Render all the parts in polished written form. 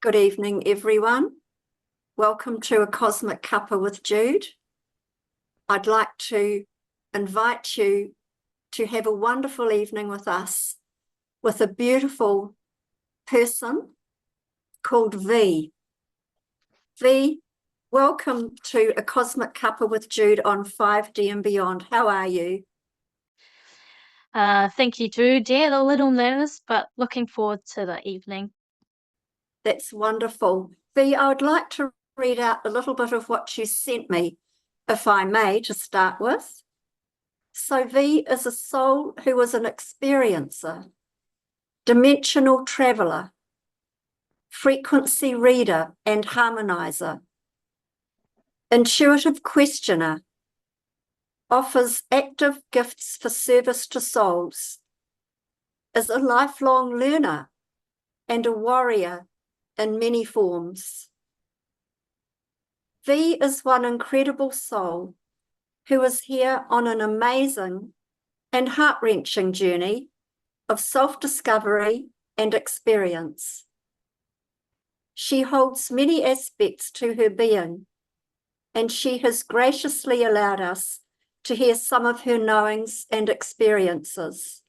Good evening, everyone. Welcome to A Cosmic Cuppa with Jude. I'd like to invite you to have a wonderful evening with us with a beautiful person called V. V, welcome to A Cosmic Cuppa with Jude on 5D and beyond. How are you? Thank you, Jude. Yeah, a little nervous, but looking forward to the evening. That's wonderful. V, I would like to read out a little bit of what you sent me, if I may, to start with. So V is a soul who is an experiencer, dimensional traveler, frequency reader and harmonizer, intuitive questioner, offers active gifts for service to souls, is a lifelong learner and a warrior in many forms. V is one incredible soul who is here on an amazing and heart-wrenching journey of self-discovery and experience. She holds many aspects to her being, and she has graciously allowed us to hear some of her knowings and experiences.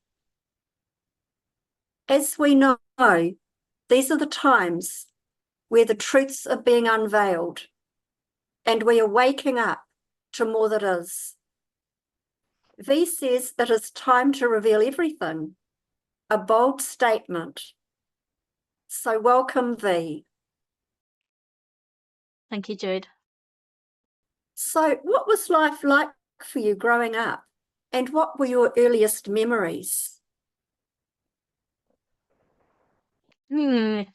As we know, these are the times where the truths are being unveiled, and we are waking up to more that is. V says it is time to reveal everything, a bold statement. So welcome, V. Thank you, Jude. So what was life like for you growing up, and what were your earliest memories? Yeah,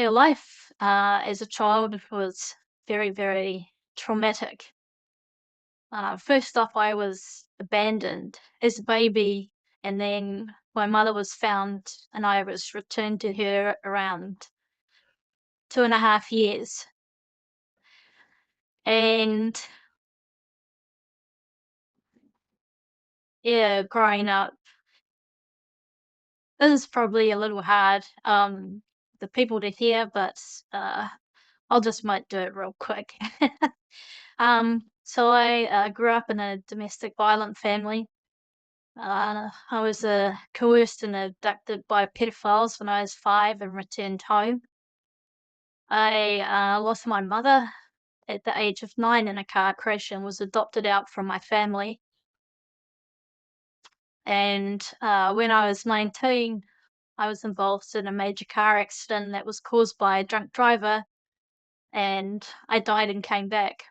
life as a child was very, very traumatic. First off, I was abandoned as a baby, and then my mother was found, and I was returned to her around 2.5 years. And yeah, growing up, this is probably a little hard, the people to hear, but I'll just might do it real quick. So I grew up in a domestic violent family. I was coerced and abducted by pedophiles when I was 5 and returned home. I lost my mother at the age of 9 in a car crash and was adopted out from my family. And when I was 19, I was involved in a major car accident that was caused by a drunk driver, and I died and came back.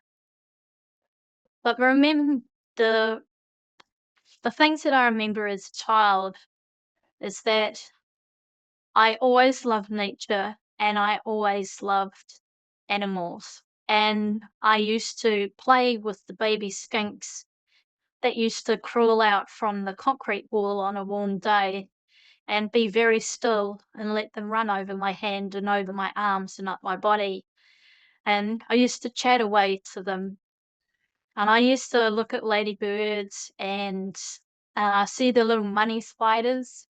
But remember, the things that I remember as a child is that I always loved nature and I always loved animals. And I used to play with the baby skinks that used to crawl out from the concrete wall on a warm day and be very still and let them run over my hand and over my arms and up my body. And I used to chat away to them. And I used to look at ladybirds and see the little money spiders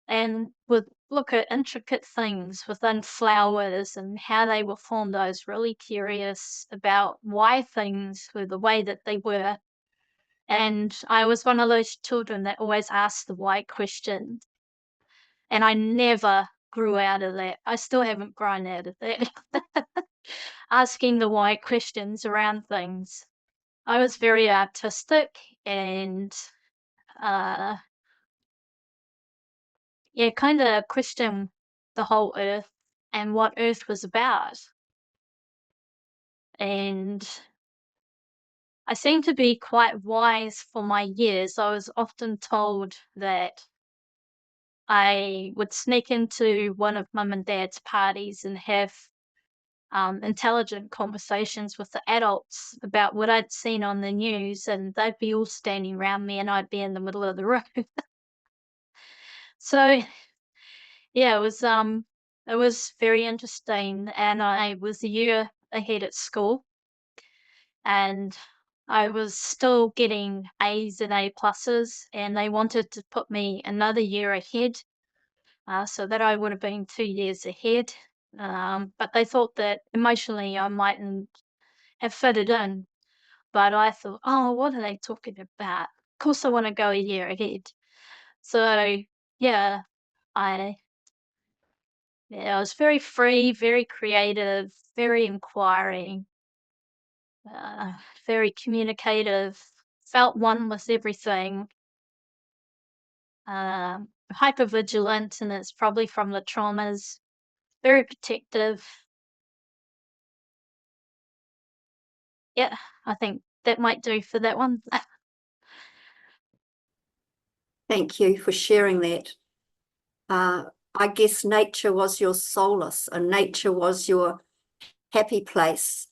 and would look at intricate things within flowers and how they were formed. I was really curious about why things were the way that they were. And I was one of those children that always asked the why question. And I never grew out of that. I still haven't grown out of that. Asking the why questions around things. I was very artistic and uh yeah, kind of questioned the whole earth and what earth was about. And I seemed to be quite wise for my years. I was often told that I would sneak into one of mum and dad's parties and have intelligent conversations with the adults about what I'd seen on the news, and they'd be all standing around me and I'd be in the middle of the room. So yeah, it was very interesting, and I was a year ahead at school, and I was still getting A's and A pluses, and they wanted to put me another year ahead, so that I would have been 2 years ahead. But they thought that emotionally I mightn't have fitted in. But I thought, "Oh, what are they talking about? Of course I wanna go a year ahead." So, yeah, I I was very free, very creative, very inquiring, uh, very communicative, felt one with everything, hyper vigilant, and it's probably from the traumas, very protective. Yeah, I think that might do for that one. Thank you for sharing that. I guess nature was your solace and nature was your happy place,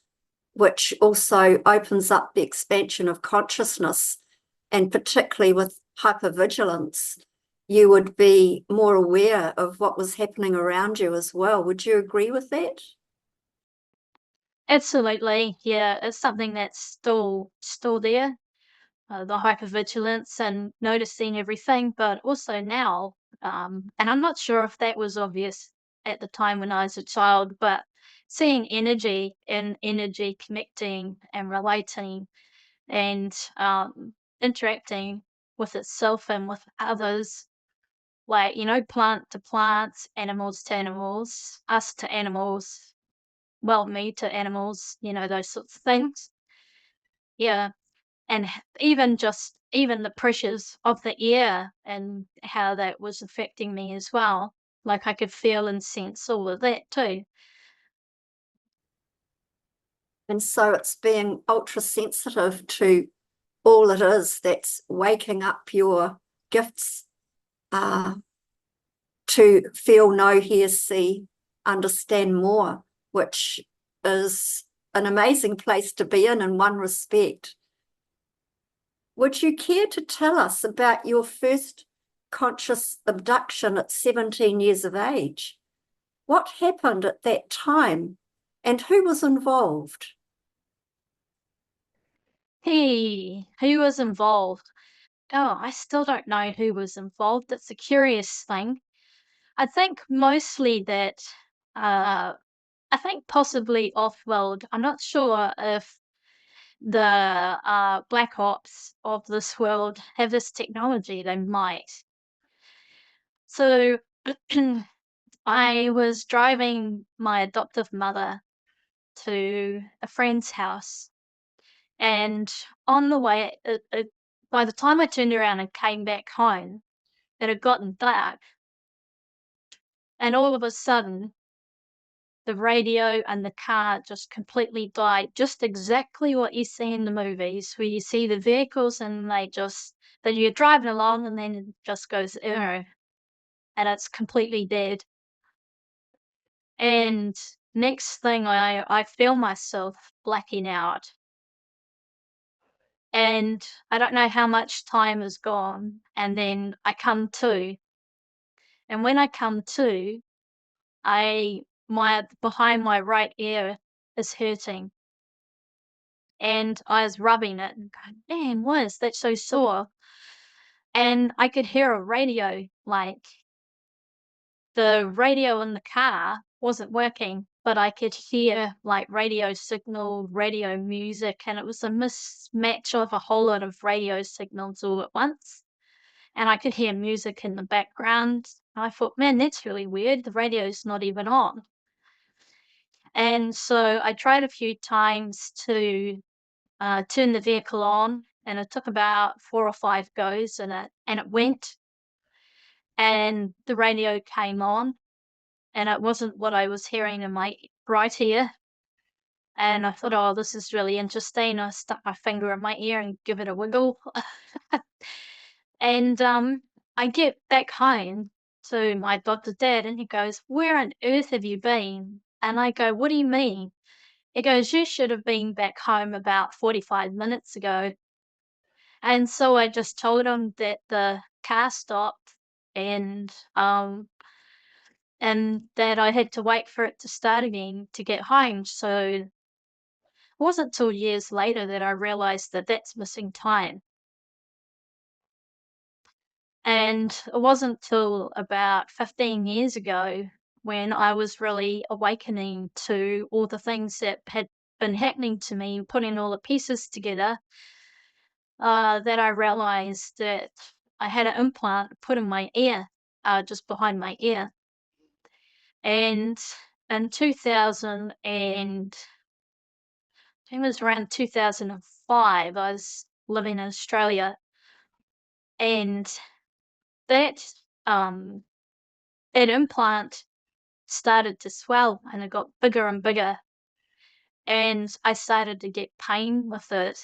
which also opens up the expansion of consciousness, and particularly with hypervigilance, you would be more aware of what was happening around you as well. Would you agree with that? Absolutely, yeah, it's something that's still there. The hypervigilance and noticing everything, but also now, and I'm not sure if that was obvious at the time when I was a child, but seeing energy and energy connecting and relating and interacting with itself and with others, like, plant to plants, animals to animals, us to animals, well, me to animals, those sorts of things. Yeah. And even the pressures of the air and how that was affecting me as well. Like, I could feel and sense all of that too. And so it's being ultra sensitive to all it is that's waking up your gifts, uh, to feel, know, hear, see, understand more, which is an amazing place to be in one respect. Would you care to tell us about your first conscious abduction at 17 years of age? What happened at that time and who was involved? Hey, who was involved? Oh, I still don't know who was involved. That's a curious thing. I think mostly that, uh, I think possibly off-world. I'm not sure if the black ops of this world have this technology. They might. So I was driving my adoptive mother to a friend's house, and on the way, by the time I turned around and came back home, it had gotten dark, and all of a sudden, the radio and the car just completely died. Just exactly what you see in the movies, where you see the vehicles and then you're driving along and then it just goes, and it's completely dead. And next thing I feel myself blacking out, and I don't know how much time has gone, and then I come to, and when I come to, I my behind my right ear is hurting, and I was rubbing it and going, "Man, why is that so sore?" And I could hear a radio, like the radio in the car wasn't working, but I could hear like radio signal, radio music, and it was a mismatch of a whole lot of radio signals all at once. And I could hear music in the background. I thought, man, that's really weird. The radio's not even on. And so I tried a few times to turn the vehicle on, and it took about 4 or 5 goes, and it went, and the radio came on, and it wasn't what I was hearing in my right ear. And I thought, "Oh, this is really interesting." I stuck my finger in my ear and give it a wiggle. And, I get back home to my adopted dad, and he goes, "Where on earth have you been?" And I go, "What do you mean?" He goes, "You should have been back home about 45 minutes ago." And so I just told him that the car stopped, and, and that I had to wait for it to start again to get home. So wasn't till years later that I realized that that's missing time. And it wasn't till about 15 years ago when I was really awakening to all the things that had been happening to me, putting all the pieces together, that I realized that I had an implant put in my ear, just behind my ear. And in 2000 and I think it was around 2005, I was living in Australia, and that um that implant started to swell and it got bigger and bigger, and I started to get pain with it.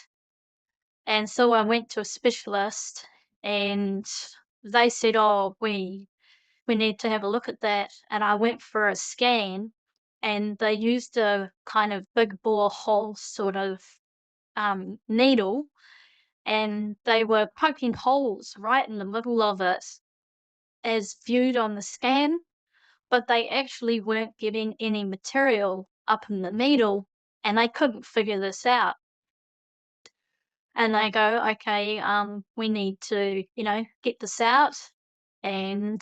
And so I went to a specialist and they said, "Oh, we need to have a look at that." And I went for a scan and they used a kind of big bore hole sort of needle, and they were poking holes right in the middle of it as viewed on the scan, but they actually weren't getting any material up in the needle, and they couldn't figure this out. And they go, "Okay, we need to, get this out." And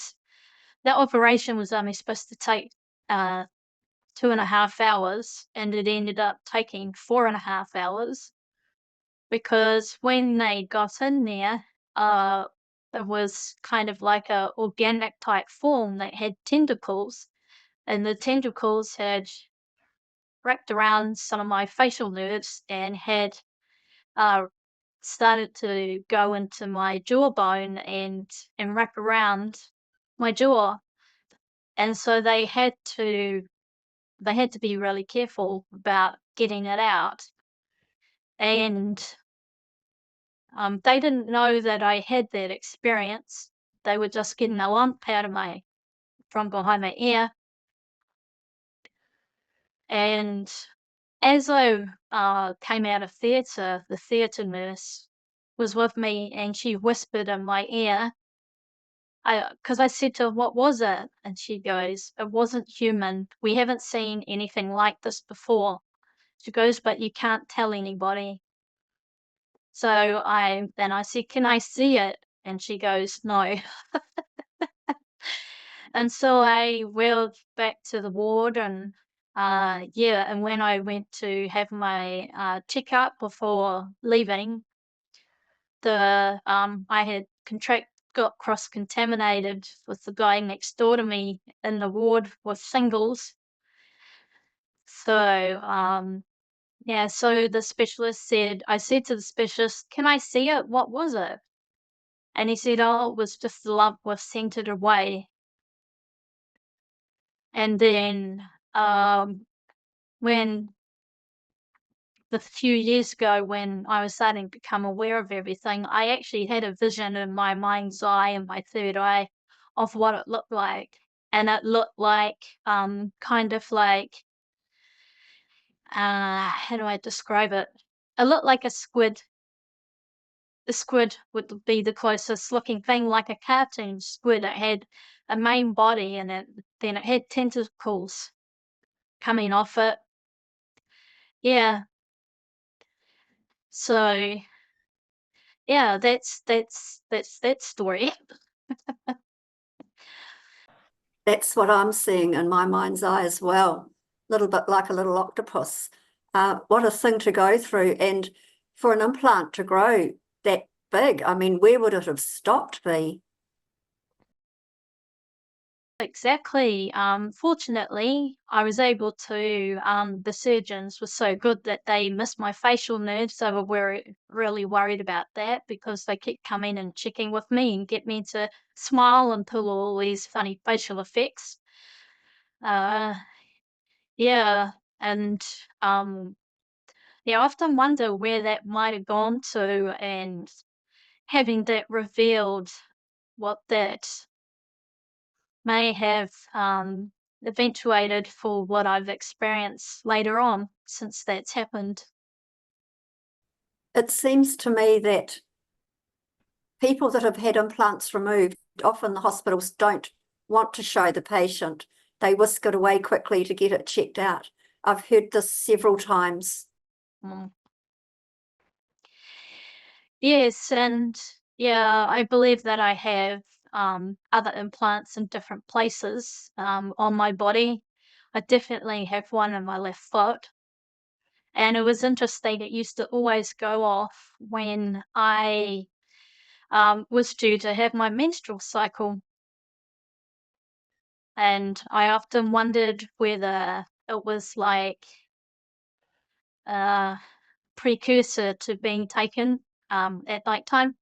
that operation was only supposed to take 2.5 hours, and it ended up taking 4.5 hours, because when they got in there, uh, it was kind of like a organic type form that had tentacles, and the tentacles had wrapped around some of my facial nerves and had uh, started to go into my jawbone and wrap around my jaw. And so they had to be really careful about getting it out. And they didn't know that I had that experience. They were just getting a lump out of from behind my ear. And as I came out of theatre, the theatre nurse was with me and she whispered in my ear, because I said to her, "What was it?" And she goes, "It wasn't human. We haven't seen anything like this before." She goes, "But you can't tell anybody." So I said, "Can I see it?" And she goes, "No." And so I wheeled back to the ward, and yeah, and when I went to have my checkup before leaving, I had got cross contaminated with the guy next door to me in the ward with shingles. So yeah, so the specialist said, I said to the specialist, "Can I see it? What was it?" And he said, "Oh, it was just the lump was centered away." And then when the few years ago when I was starting to become aware of everything, I actually had a vision in my mind's eye and my third eye of what it looked like. And it looked like, kind of like, how do I describe it? It looked like a squid. The squid would be the closest looking thing, like a cartoon squid. It had a main body and then it had tentacles coming off it. Yeah. So yeah, that's that story. That's what I'm seeing in my mind's eye as well. A little bit like a little octopus. What a thing to go through. And for an implant to grow that big, I mean, where would it have stopped me? Exactly. Fortunately, I was able to. The surgeons were so good that they missed my facial nerves. They were really worried about that because they kept coming and checking with me and get me to smile and pull all these funny facial effects. Uh, yeah, and yeah, I often wonder where that might have gone to, and having that revealed what that may have eventuated for what I've experienced later on since that's happened. It seems to me that people that have had implants removed, often the hospitals don't want to show the patient. They whisk it away quickly to get it checked out. I've heard this several times. Mm. Yes, and yeah, I believe that I have other implants in different places on my body. I definitely have one in my left foot. And it was interesting, it used to always go off when I was due to have my menstrual cycle. And I often wondered whether it was like a precursor to being taken at night time.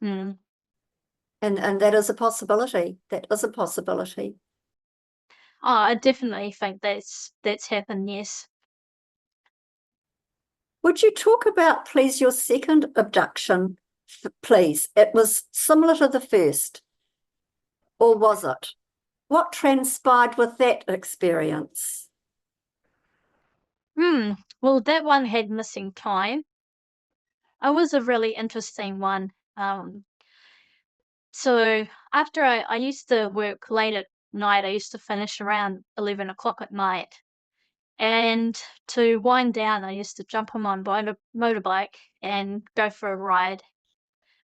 Mm. And that is a possibility. That is a possibility. Oh, I definitely think that's happened, yes. Would you talk about, please, your second abduction, please? It was similar to the first, or was it? What transpired with that experience? Well, that one had missing time. It was a really interesting one. So after I used to work late at night, I used to finish around 11 o'clock at night. And to wind down, I used to jump on my motorbike and go for a ride,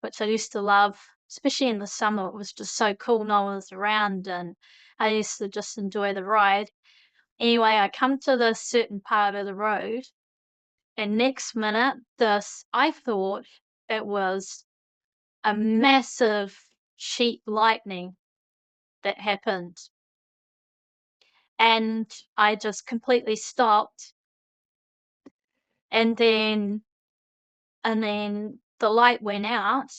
which I used to love, especially in the summer. It was just so cool. No one was around, and I used to just enjoy the ride. Anyway, I come to this certain part of the road, and next minute, I thought it was a massive sheet lightning that happened. And I just completely stopped, and then the light went out,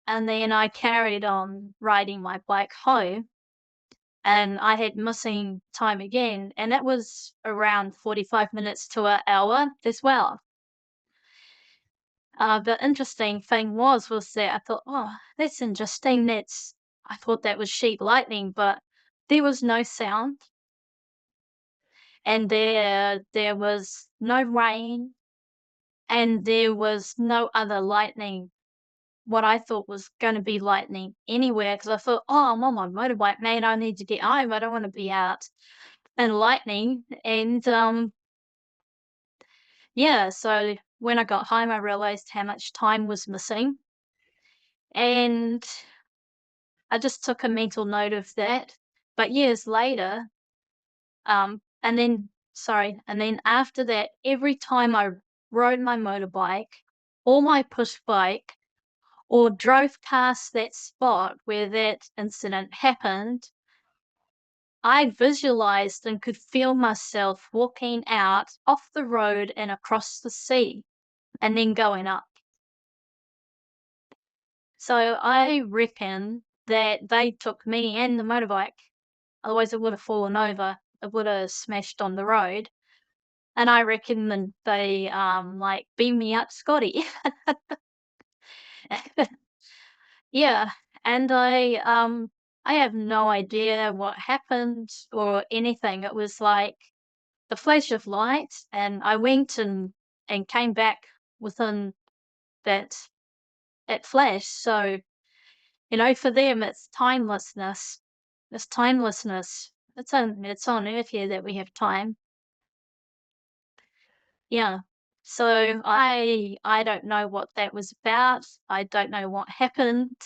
and then I carried on riding my bike home, and I had missing time again, and it was around 45 minutes to an hour as well. The interesting thing was that I thought, "Oh, that's interesting, I thought that was sheet lightning," but there was no sound, and there was no rain, and there was no other lightning, what I thought was gonna be lightning anywhere, because I thought, "Oh, I'm on my motorbike, man, I need to get home, I don't wanna be out in lightning," and, yeah, so when I got home, I realized how much time was missing, and I just took a mental note of that. But years later, and then after that, every time I rode my motorbike or my push bike or drove past that spot where that incident happened, I visualized and could feel myself walking out off the road and across the sea and then going up. So I reckon that they took me and the motorbike, otherwise it would have fallen over. It would have smashed on the road. And I reckon then they like beamed me out to Scotty. Yeah. And I have no idea what happened or anything. It was like the flash of light, and I went and came back within that flash. So, for them it's timelessness. It's timelessness. It's on earth here that we have time. Yeah. So I don't know what that was about. I don't know what happened.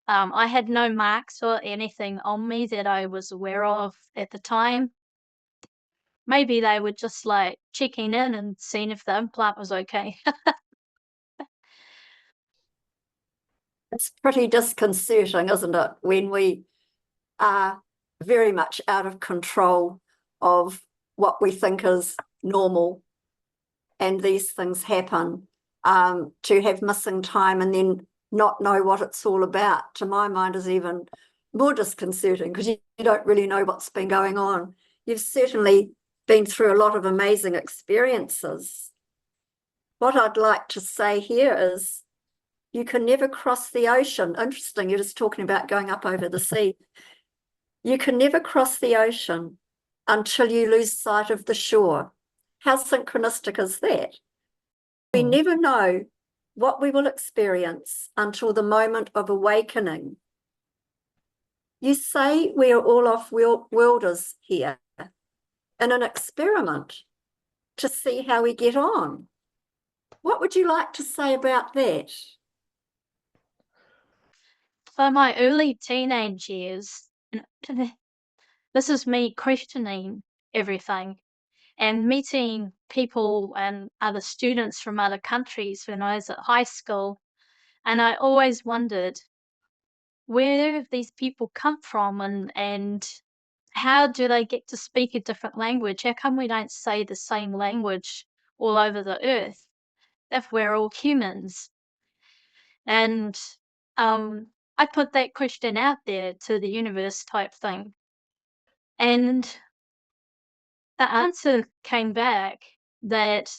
I had no marks or anything on me that I was aware of at the time. Maybe they were just like checking in and seeing if the implant was okay. It's pretty disconcerting, isn't it, when we are very much out of control of what we think is normal and these things happen, to have missing time and then not know what it's all about, to my mind, is even more disconcerting, because you don't really know what's been going on. You've certainly been through a lot of amazing experiences. What I'd like to say here is you can never cross the ocean. Interesting, you're just talking about going up over the sea. You can never cross the ocean until you lose sight of the shore. How synchronistic is that? We never know what we will experience until the moment of awakening. You say we are all off-worlders here in an experiment. to see how we get on. What would you like to say about that? For my early teenage years, this is me questioning everything and meeting people and other students from other countries when I was at high school. And I always wondered, where have these people come from, and how do they get to speak a different language? How come we don't say the same language all over the earth if we're all humans? And I put that question out there to the universe type thing. And the answer came back that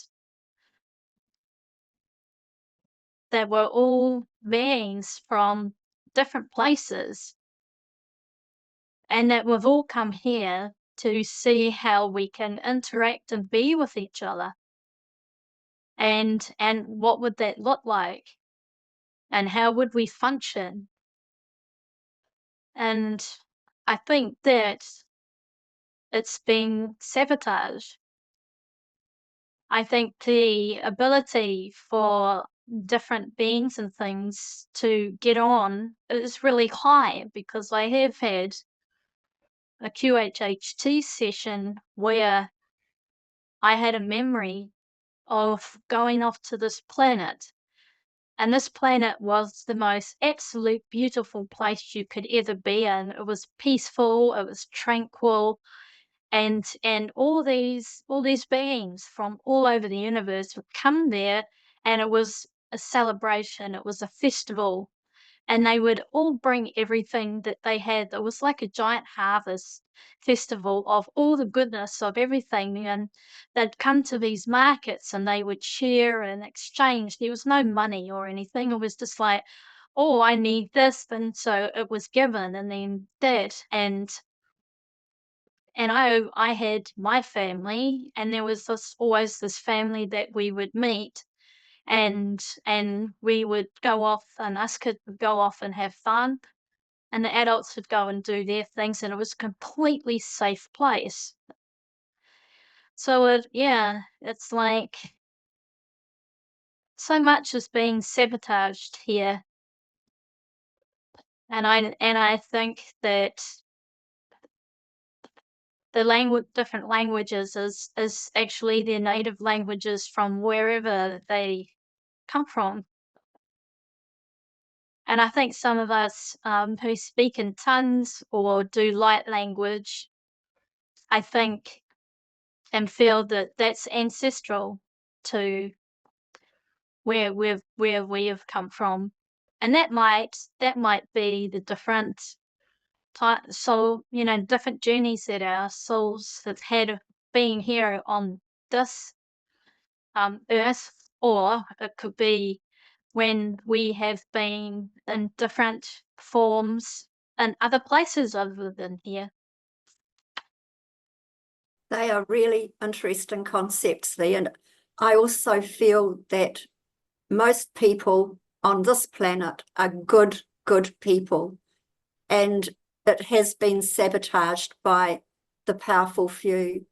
they were all beings from different places and that we've all come here to see how we can interact and be with each other. And what would that look like? And how would we function? And I think that it's been sabotaged. I think the ability for different beings and things to get on is really high because I have had a QHHT session where I had a memory of going off to this planet. And this planet was the most absolute beautiful place you could ever be in. It was peaceful, it was tranquil, and all these beings from all over the universe would come there, and it was a celebration, it was a festival, and they would all bring everything that they had. It was like a giant harvest festival of all the goodness of everything, and they'd come to these markets and they would share and exchange. There was no money or anything. It was just like, oh, I need this, and so it was given, and then that, and I had my family, and there was always this family that we would meet, and we would go off, and us kids would go off and have fun, and the adults would go and do their things, and it was a completely safe place. So yeah, it's like so much is being sabotaged here, and I think that the language, different languages, is actually their native languages from wherever they come from. And I think some of us who speak in tongues or do light language, I think, and feel that that's ancestral to where we have come from, and that might be the different type soul, different journeys that our souls have had being here on this earth, or it could be when we have been in different forms in other places other than here. They are really interesting concepts there. And I also feel that most people on this planet are good people. And it has been sabotaged by the powerful few.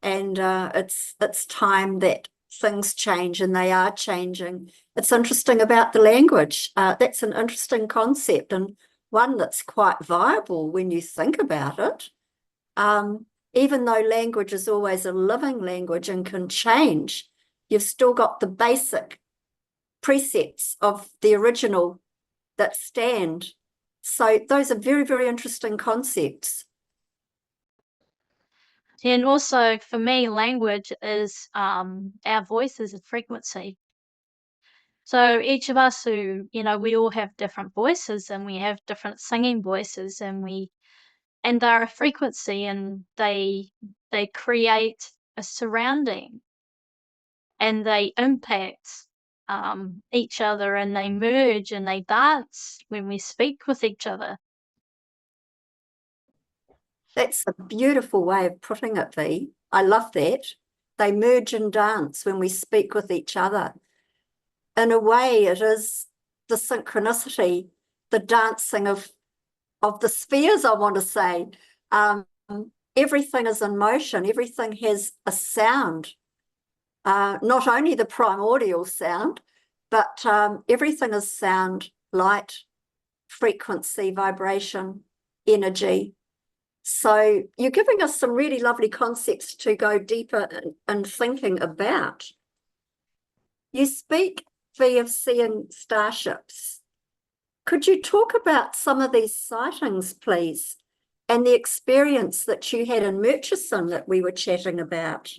And it's time that things change, and they are changing. It's interesting about the language. That's an interesting concept, and one that's quite viable when you think about it. Even though language is always a living language and can change, you've still got the basic precepts of the original that stand. So those are very, very interesting concepts. And also for me, language is our voice is a frequency. So each of us who, we all have different voices, and we have different singing voices, and they're a frequency, and they create a surrounding, and they impact each other, and they merge and they dance when we speak with each other. That's a beautiful way of putting it, V. I love that. They merge and dance when we speak with each other. In a way, it is the synchronicity, the dancing of the spheres, I want to say. Everything is in motion. Everything has a sound. not only the primordial sound, but everything is sound, light, frequency, vibration, energy. So you're giving us some really lovely concepts to go deeper in thinking about. You speak of seeing starships. Could you talk about some of these sightings, please, and the experience that you had in Murchison that we were chatting about?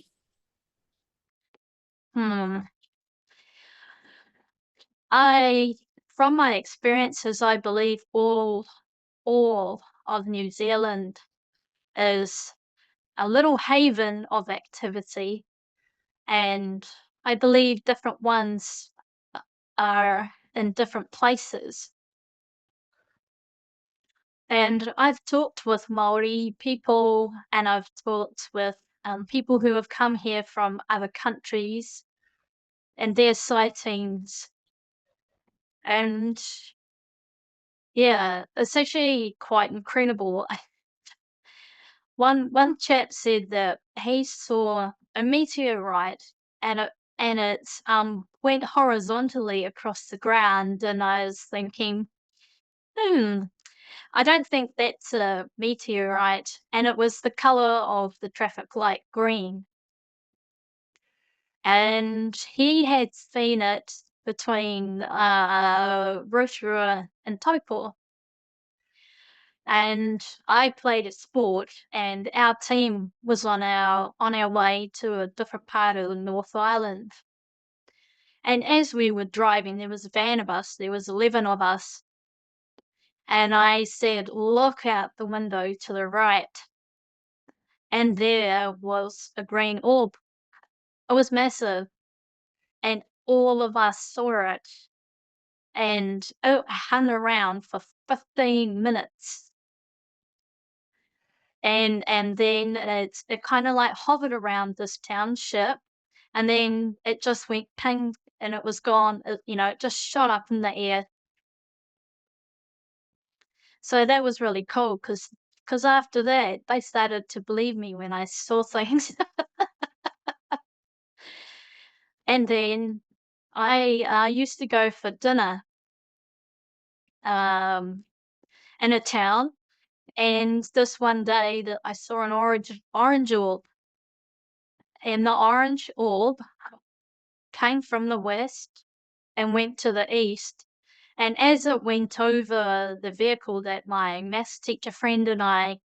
From my experiences, I believe all of New Zealand is a little haven of activity, and I believe different ones are in different places. And I've talked with Maori people, and I've talked with people who have come here from other countries and their sightings. And yeah, it's actually quite incredible. One chap said that he saw a meteorite and it went horizontally across the ground, and I was thinking, I don't think that's a meteorite, and it was the color of the traffic light green. And he had seen it between Rotorua and Taupo. And I played a sport, and our team was on our way to a different part of the North Island. And as we were driving, there was a van of us, there was 11 of us, and I said, "Look out the window to the right." And there was a green orb. It was massive, and all of us saw it, and it hung around for 15 minutes. And then it kinda, like, hovered around this township, and then it just went ping, and it was gone. It just shot up in the air. So that was really cool, because after that, they started to believe me when I saw things. And then I used to go for dinner, um, in a town, and this one day that I saw an orange orb, and the orange orb came from the west and went to the east. And as it went over the vehicle that my maths teacher friend and I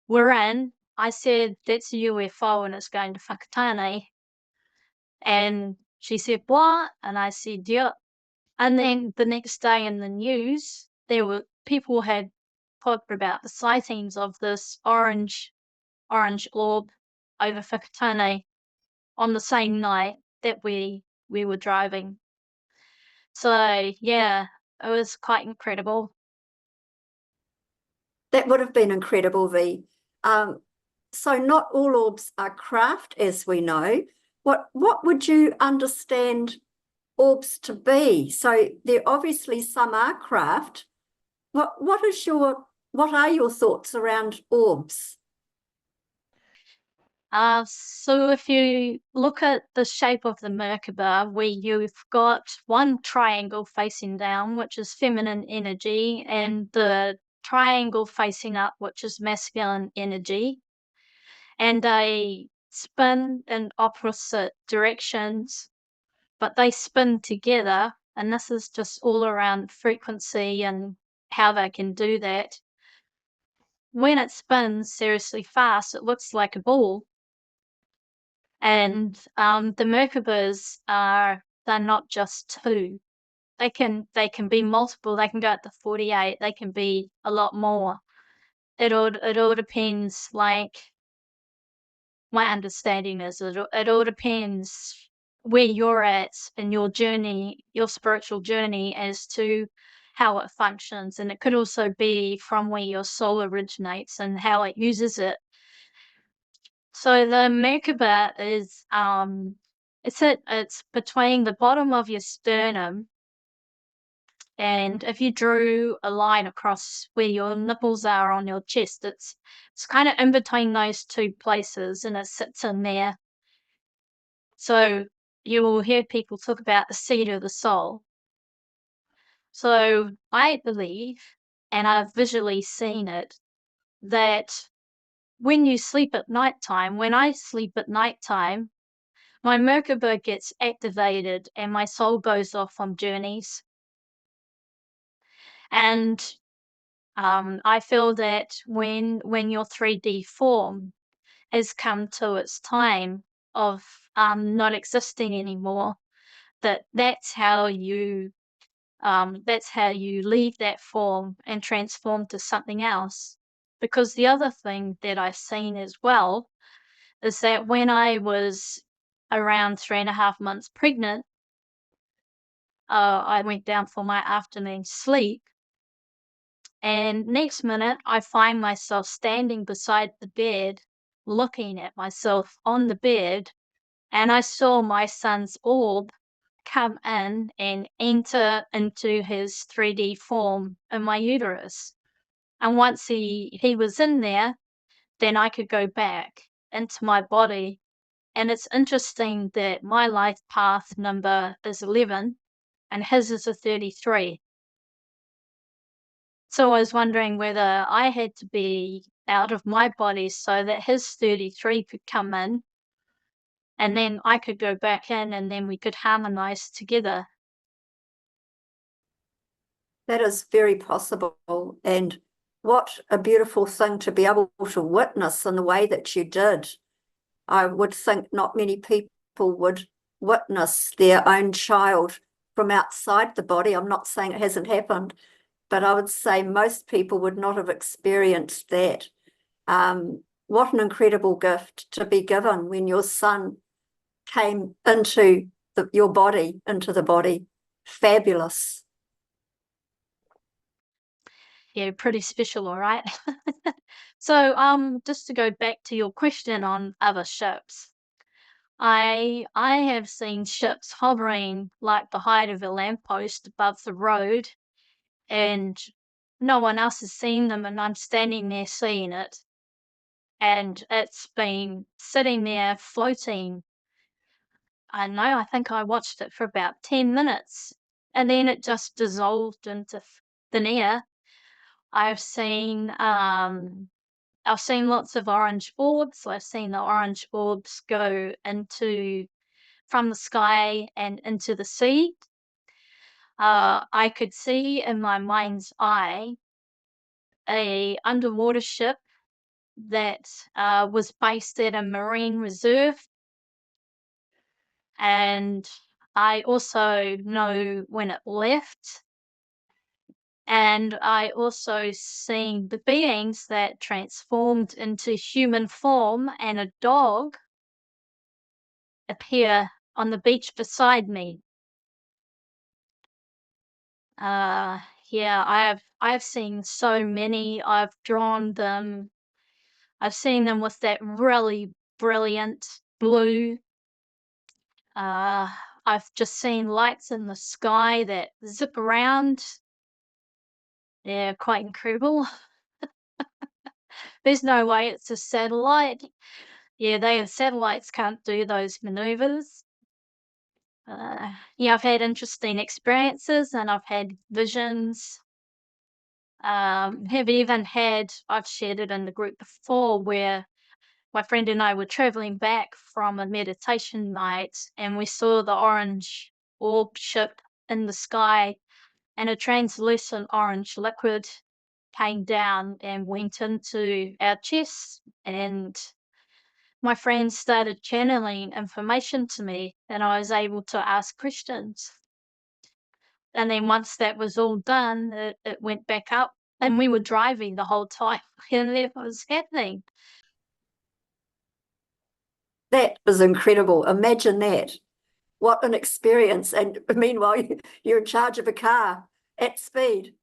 were in, I said, "That's a UFO and it's going to Whakatane." And she said, "What?" And I said, "Yep." And then the next day in the news, there were people had put about the sightings of this orange orb over Whakatane on the same night that we were driving. So yeah, it was quite incredible. That would have been incredible, V. So not all orbs are craft, as we know. What would you understand orbs to be? So there obviously some are craft. What are your thoughts around orbs? So if you look at the shape of the Merkaba, where you've got one triangle facing down, which is feminine energy, and the triangle facing up, which is masculine energy, and they spin in opposite directions, but they spin together, and this is just all around frequency and how they can do that. When it spins seriously fast, it looks like a ball. And the Merkabas they're not just two. They can be multiple. They can go up to 48. They can be a lot more. It all depends. Like my understanding is it all depends where you're at in your journey, your spiritual journey, as to how it functions, and it could also be from where your soul originates and how it uses it. So the Merkaba is it's between the bottom of your sternum, and if you drew a line across where your nipples are on your chest, it's kind of in between those two places, and it sits in there. So you will hear people talk about the seat of the soul. So I believe, and I've visually seen it, that when you sleep at nighttime, when I sleep at nighttime, my Merkaba gets activated and my soul goes off on journeys. And I feel that when your 3D form has come to its time of not existing anymore, that's how you leave that form and transform to something else. Because the other thing that I've seen as well is that when I was around 3.5 months pregnant, I went down for my afternoon sleep, and next minute I find myself standing beside the bed, looking at myself on the bed, and I saw my son's orb come in and enter into his 3D form in my uterus. And once he was in there, then I could go back into my body. And it's interesting that my life path number is 11 and his is a 33. So I was wondering whether I had to be out of my body so that his 33 could come in, and then I could go back in, and then we could harmonize together. That is very possible. And what a beautiful thing to be able to witness in the way that you did. I would think not many people would witness their own child from outside the body. I'm not saying it hasn't happened, but I would say most people would not have experienced that. What an incredible gift to be given when your son came into your body, into the body. Fabulous. Yeah, pretty special, all right? So, just to go back to your question on other ships, I have seen ships hovering like the height of a lamppost above the road, and no one else has seen them, and I'm standing there seeing it, and it's been sitting there floating. I know, I think I watched it for about 10 minutes, and then it just dissolved into thin air. I've seen I've seen lots of orange orbs. I've seen the orange orbs go into from the sky and into the sea. I could see in my mind's eye a underwater ship that was based at a marine reserve, and I also know when it left. And I also seen the beings that transformed into human form and a dog appear on the beach beside me. Uh, yeah, I've seen so many. I've drawn them. I've seen them with that really brilliant blue. Uh, I've just seen lights in the sky that zip around. They're quite incredible. There's no way it's a satellite. Yeah, satellites can't do those maneuvers. Yeah, I've had interesting experiences and I've had visions. I've shared it in the group before where my friend and I were traveling back from a meditation night and we saw the orange orb ship in the sky, and a translucent orange liquid came down and went into our chests, and my friend started channeling information to me and I was able to ask questions. And then once that was all done, it went back up and we were driving the whole time and it was happening. That is incredible. Imagine that. What an experience. And meanwhile, you're in charge of a car at speed.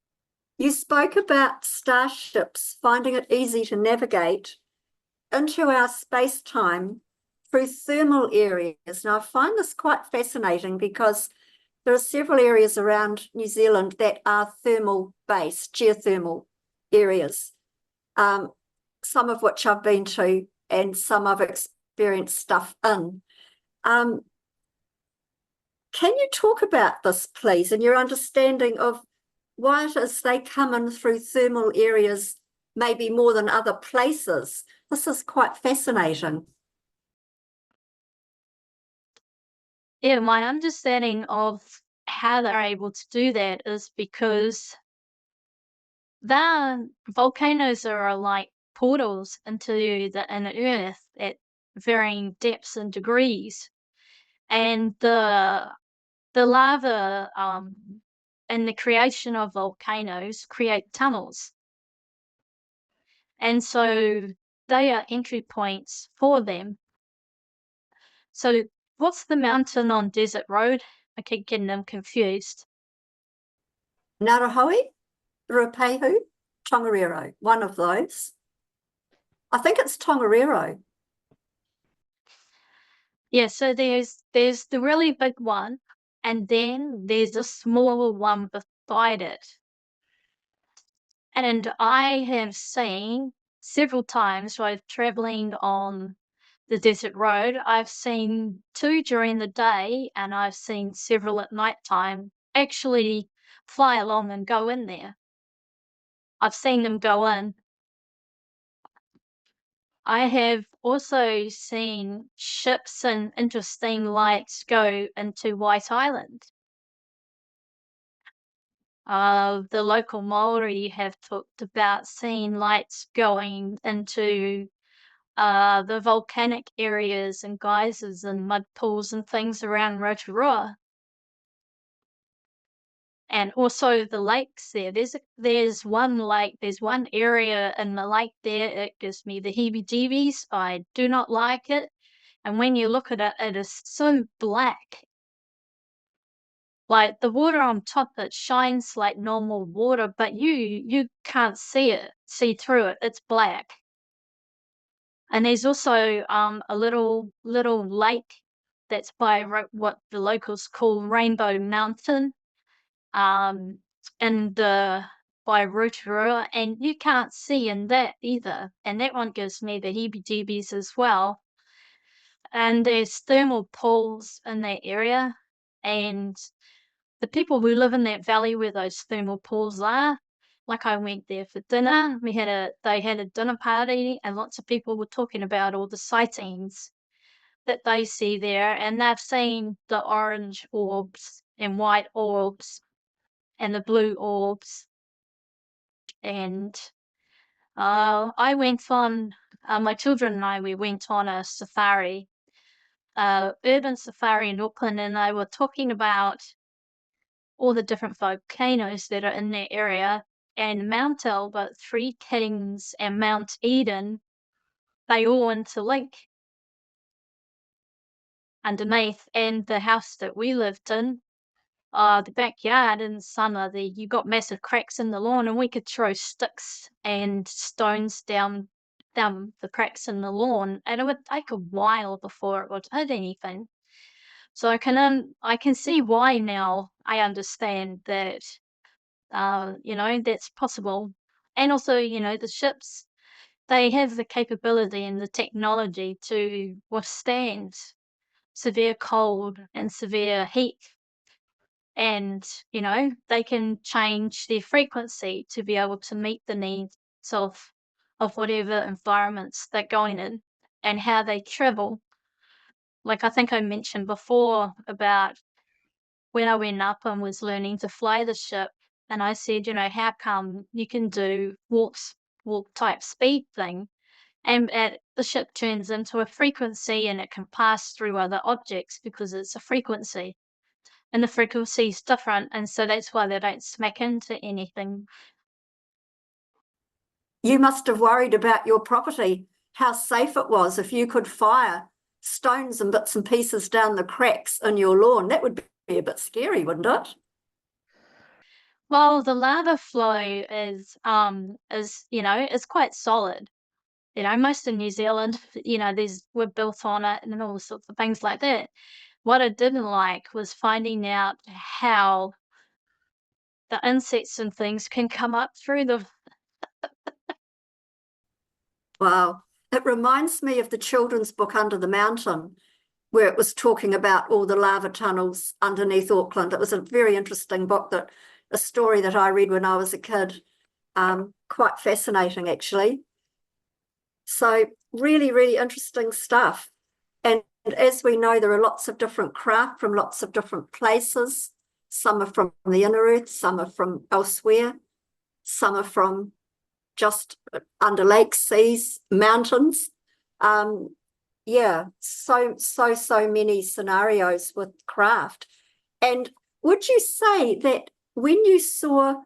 You spoke about starships, finding it easy to navigate into our space-time through thermal areas. Now, I find this quite fascinating because there are several areas around New Zealand that are thermal-based, geothermal areas, some of which I've been to and some I've experienced stuff in. Can you talk about this, please, and your understanding of why it is they come in through thermal areas, maybe more than other places? This is quite fascinating. Yeah, my understanding of how they're able to do that is because the volcanoes are like portals into the inner earth at varying depths and degrees. And the lava and the creation of volcanoes create tunnels. And so they are entry points for them. So what's the mountain on Desert Road? I keep getting them confused. Ngārahoe, Ruapehu, Tongariro, one of those. I think it's Tongariro. Yeah, so there's the really big one, and then there's a smaller one beside it. And I have seen several times while traveling on the desert road, I've seen two during the day and I've seen several at night time actually fly along and go in there. I've seen them go in. I have also seen ships and interesting lights go into White Island. The local Maori have talked about seeing lights going into the volcanic areas and geysers and mud pools and things around Rotorua. And also the lakes there. There's one lake, there's one area in the lake there, it gives me the heebie-jeebies. I do not like it. And when you look at it, it is so black. Like the water on top, it shines like normal water, but you can't see through it. It's black. And there's also a little lake that's by what the locals call Rainbow Mountain, um, in the by Rotorua, and you can't see in that either. And that one gives me the heebie-jeebies as well. And there's thermal pools in that area, and the people who live in that valley where those thermal pools are, like I went there for dinner. They had a dinner party and lots of people were talking about all the sightings that they see there, and they've seen the orange orbs and white orbs and the blue orbs. And I went on my children and we went on a safari, urban safari in Auckland, and they were talking about all the different volcanoes that are in that area, and Mount Albert, Three Kings, and Mount Eden, they all interlink underneath. And the house that we lived in, the backyard in summer, you got massive cracks in the lawn, and we could throw sticks and stones down the cracks in the lawn, and it would take a while before it would hit anything. So I can see why now. I understand that that's possible. And also, the ships, they have the capability and the technology to withstand severe cold and severe heat. And, they can change their frequency to be able to meet the needs of whatever environments they're going in and how they travel. Like I think I mentioned before about when I went up and was learning to fly the ship, and I said, how come you can do walk type speed thing, and the ship turns into a frequency and it can pass through other objects because it's a frequency, and the frequency is different, and so that's why they don't smack into anything. You must have worried about your property, how safe it was if you could fire stones and bits and pieces down the cracks in your lawn. That would be a bit scary, wouldn't it? Well, the lava flow is quite solid. Most of New Zealand, we're built on it and all sorts of things like that. What I didn't like was finding out how the insects and things can come up through the. Wow. It reminds me of the children's book Under the Mountain, where it was talking about all the lava tunnels underneath Auckland. It was a very interesting book, a story that I read when I was a kid. Quite fascinating, actually. So really, really interesting stuff. And as we know, there are lots of different craft from lots of different places. Some are from the inner earth, some are from elsewhere, some are from just under lakes, seas, mountains. Yeah, so many scenarios with craft. And would you say that when you saw,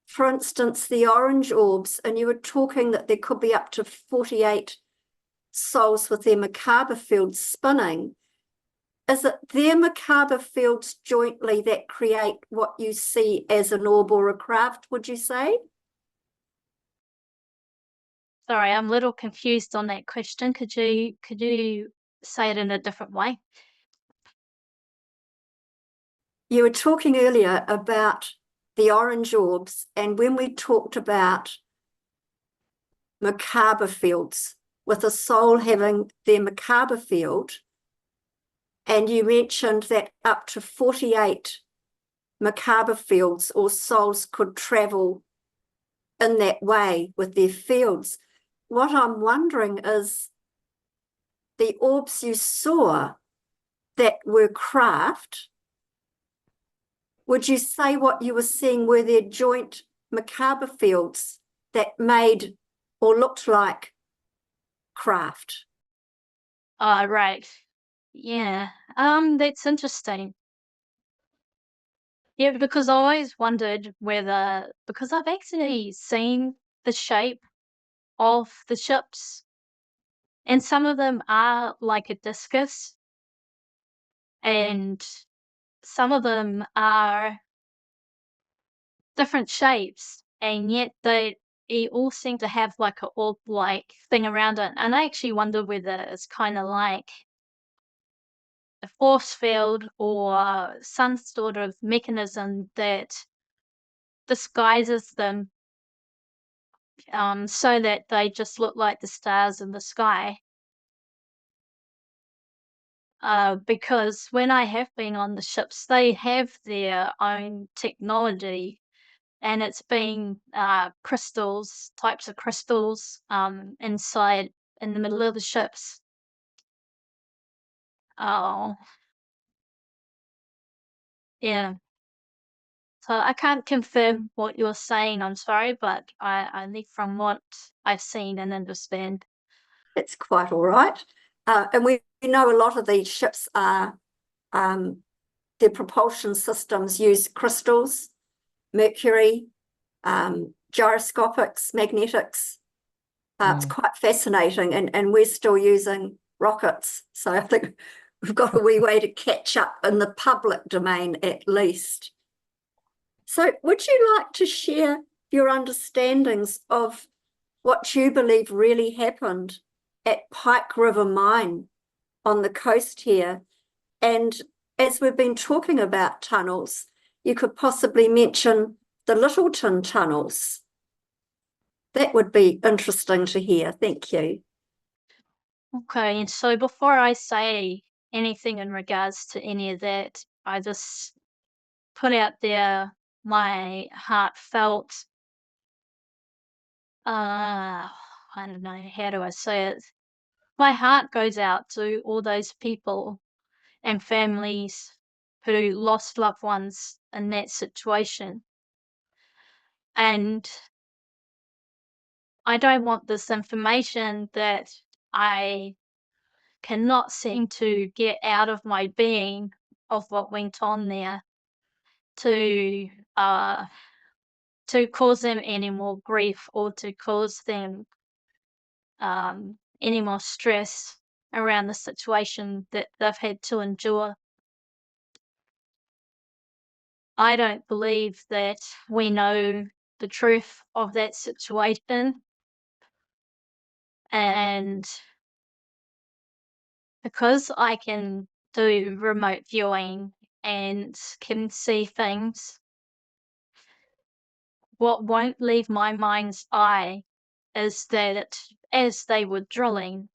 for instance, the orange orbs, and you were talking that there could be up to 48 souls with their Merkaba fields spinning, is it their Merkaba fields jointly that create what you see as an orb or a craft, would you say? Sorry, I'm a little confused on that question. Could you say it in a different way? You were talking earlier about the orange orbs, and when we talked about Merkaba fields, with a soul having their Merkaba field, and you mentioned that up to 48 Merkaba fields or souls could travel in that way with their fields. What I'm wondering is the orbs you saw that were craft, would you say what you were seeing were their joint Merkaba fields that made or looked like craft? Right. Yeah. That's interesting. Yeah, because I always wondered whether, because I've actually seen the shape of the ships, and some of them are like a discus, and some of them are different shapes, and yet they all seem to have like a orb-like thing around it. And I actually wonder whether it's kind of like a force field or some sort of mechanism that disguises them, so that they just look like the stars in the sky. Because when I have been on the ships, they have their own technology, and it's been crystals, types of crystals, inside in the middle of the ships. Oh, yeah. So I can't confirm what you're saying. I'm sorry, but I only from what I've seen and understand. It's quite all right. And we know a lot of these ships are, their propulsion systems use crystals, mercury, gyroscopics, magnetics. It's quite fascinating, and we're still using rockets. So I think we've got a wee way to catch up in the public domain at least. So would you like to share your understandings of what you believe really happened at Pike River Mine on the coast here? And as we've been talking about tunnels, you could possibly mention the Littleton tunnels. That would be interesting to hear. Thank you. Okay, and so before I say anything in regards to any of that, I just put out there my heartfelt, I don't know, how do I say it? My heart goes out to all those people and families who lost loved ones in that situation. And I don't want this information that I cannot seem to get out of my being of what went on there to uh to cause them any more grief or to cause them any more stress around the situation that they've had to endure. I don't believe that we know the truth of that situation, and because I can do remote viewing and can see things, what won't leave my mind's eye is that as they were drilling,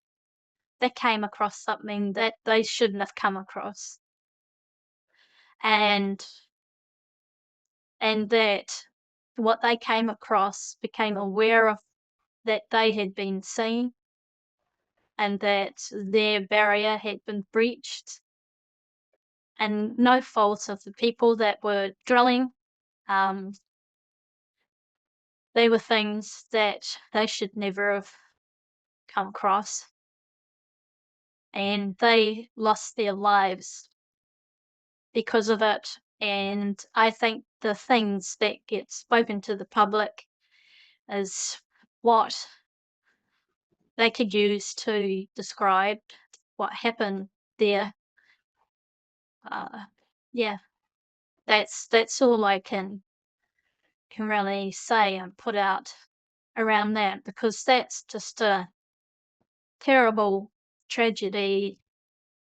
they came across something that they shouldn't have come across. And that what they came across became aware of that they had been seen and that their barrier had been breached, and no fault of the people that were drilling. Um, they were things that they should never have come across, and they lost their lives because of it. And I think the things that get spoken to the public is what they could use to describe what happened there. Yeah, that's all I can really say and put out around that, because that's just a terrible tragedy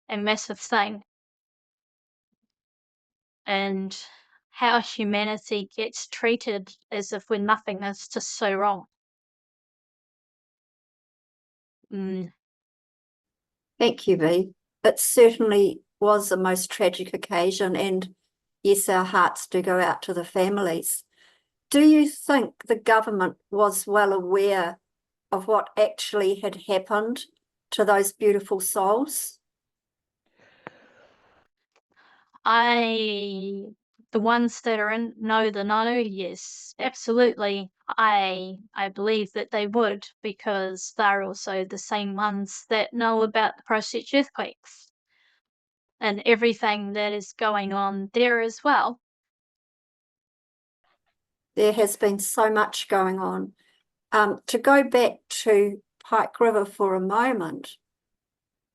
and massive thing. And how humanity gets treated as if we're nothing is just so wrong. Mm. Thank you, V. It certainly was a most tragic occasion, and yes, our hearts do go out to the families. Do you think the government was well aware of what actually had happened to those beautiful souls? The ones that are in know the know, yes, absolutely. I believe that they would, because they're also the same ones that know about the Christchurch earthquakes and everything that is going on there as well. There has been so much going on. To go back to Pike River for a moment,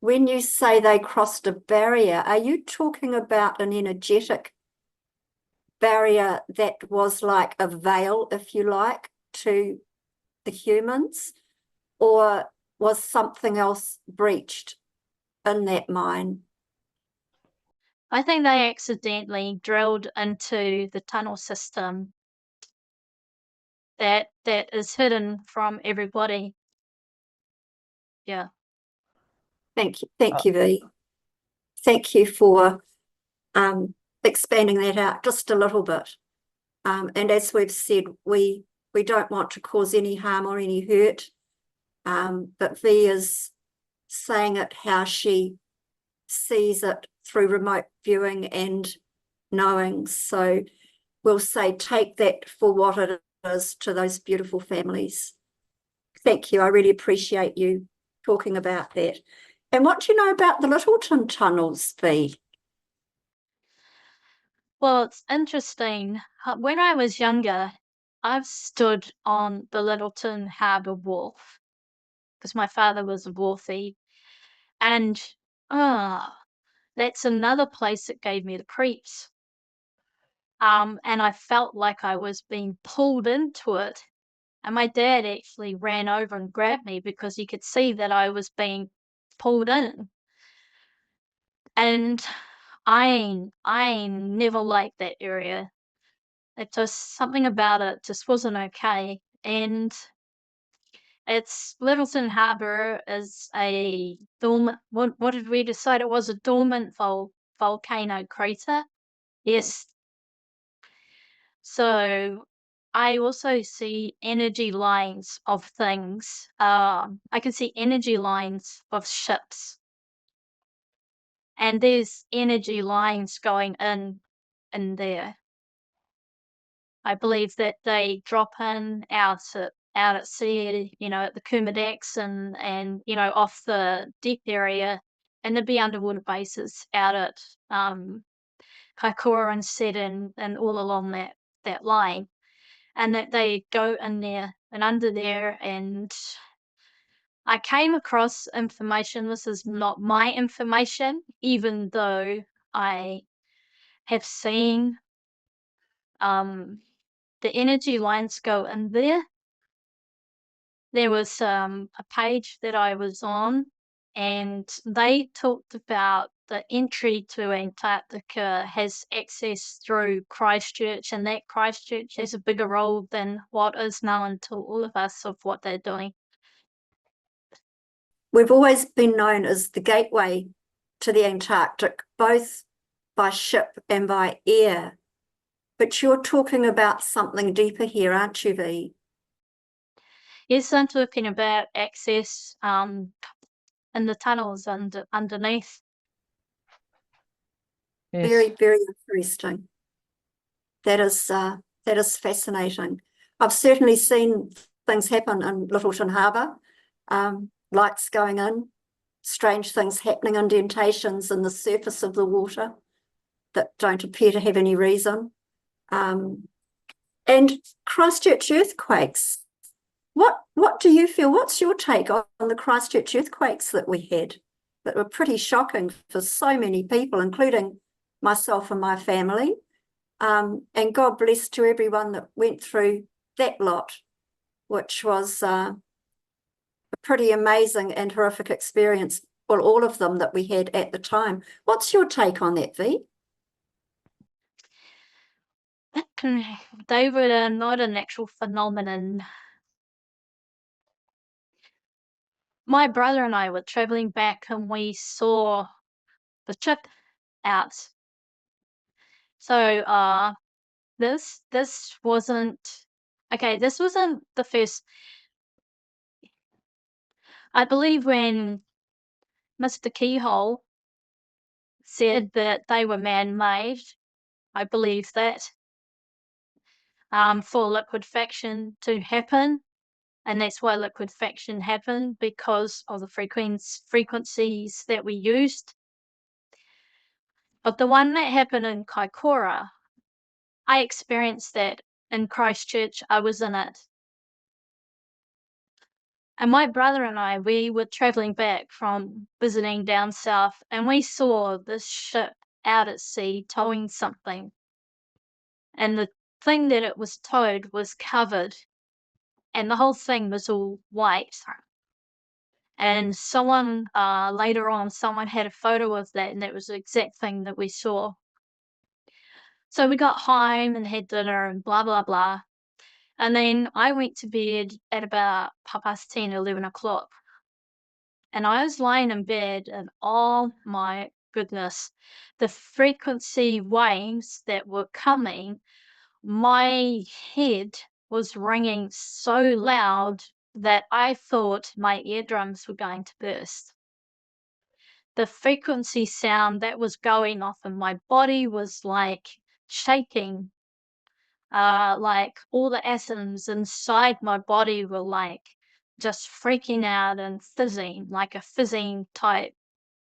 when you say they crossed a barrier, are you talking about an energetic barrier that was like a veil, if you like, to the humans, or was something else breached in that mine? I think they accidentally drilled into the tunnel system that is hidden from everybody. Yeah. Thank you, V. Thank you for expanding that out just a little bit. And as we've said, we don't want to cause any harm or any hurt. But V is saying it how she sees it through remote viewing and knowing. So we'll say take that for what it is to those beautiful families. Thank you. I really appreciate you talking about that. And what do you know about the Littleton tunnels, V? Well, it's interesting. When I was younger, I've stood on the Littleton Harbour Wharf because my father was a wharfie, and that's another place that gave me the creeps. And I felt like I was being pulled into it. And my dad actually ran over and grabbed me because he could see that I was being pulled in. And I never liked that area. It just something about it just wasn't okay. And it's Littleton Harbour is a dormant. What did we decide it was? A dormant volcano crater. Yes. So I also see energy lines of things. I can see energy lines of ships, and there's energy lines going in there. I believe that they drop in out at sea, at the Kuma decks and off the deck area, and there'd be underwater bases out at Kaikoura and Seddon and all along that line, and that they go in there and under there. And I came across information. This is not my information, even though I have seen the energy lines go in there. There was a page that I was on, and they talked about the entry to Antarctica has access through Christchurch, and that Christchurch has a bigger role than what is known to all of us of what they're doing. we've always been known as the gateway to the Antarctic, both by ship and by air. But you're talking about something deeper here, aren't you, V? Yes, I'm talking about access in the tunnels underneath. Yes. Very, very interesting. That is fascinating. I've certainly seen things happen in Littleton Harbour, lights going in, strange things happening, indentations in the surface of the water that don't appear to have any reason. And Christchurch earthquakes. What do you feel? What's your take on the Christchurch earthquakes that we had that were pretty shocking for so many people, including myself and my family? And God bless to everyone that went through that lot, which was a pretty amazing and horrific experience. Well, all of them that we had at the time. What's your take on that, V? They were not a natural phenomenon. My brother and I were traveling back and we saw the ship out. So this wasn't okay, this wasn't the first. I believe when Mr. Keyhole said that they were man-made, I believe that for liquefaction to happen, and that's why liquefaction happened, because of the frequencies that we used. But the one that happened in Kaikoura, I experienced that in Christchurch. I was in it. And my brother and I, we were traveling back from visiting down south, and we saw this ship out at sea towing something. And the thing that it was towed was covered, and the whole thing was all white. And someone, later on, someone had a photo of that, and that was the exact thing that we saw. So we got home and had dinner and blah, blah, blah. And then I went to bed at about 10:30, 11 o'clock. And I was lying in bed, and oh my goodness, the frequency waves that were coming, my head was ringing so loud that I thought my eardrums were going to burst. The frequency sound that was going off in my body was like shaking. Like all the atoms inside my body were like just freaking out and fizzing, like a fizzing type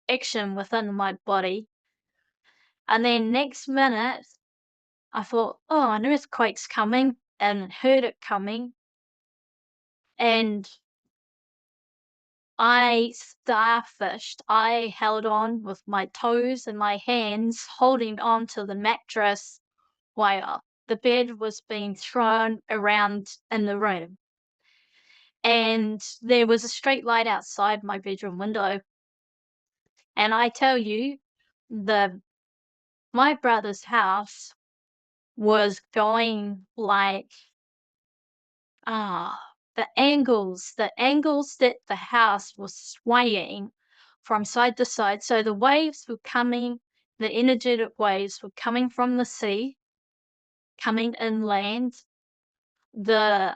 action within my body. And then next minute, I thought, oh, an earthquake's coming, and heard it coming. And I starfished. I held on with my toes and my hands, holding on to the mattress while the bed was being thrown around in the room. And there was a street light outside my bedroom window. And I tell you, my brother's house was going like the angles that the house was swaying from side to side. So the waves were coming, the energetic waves were coming from the sea, coming inland. The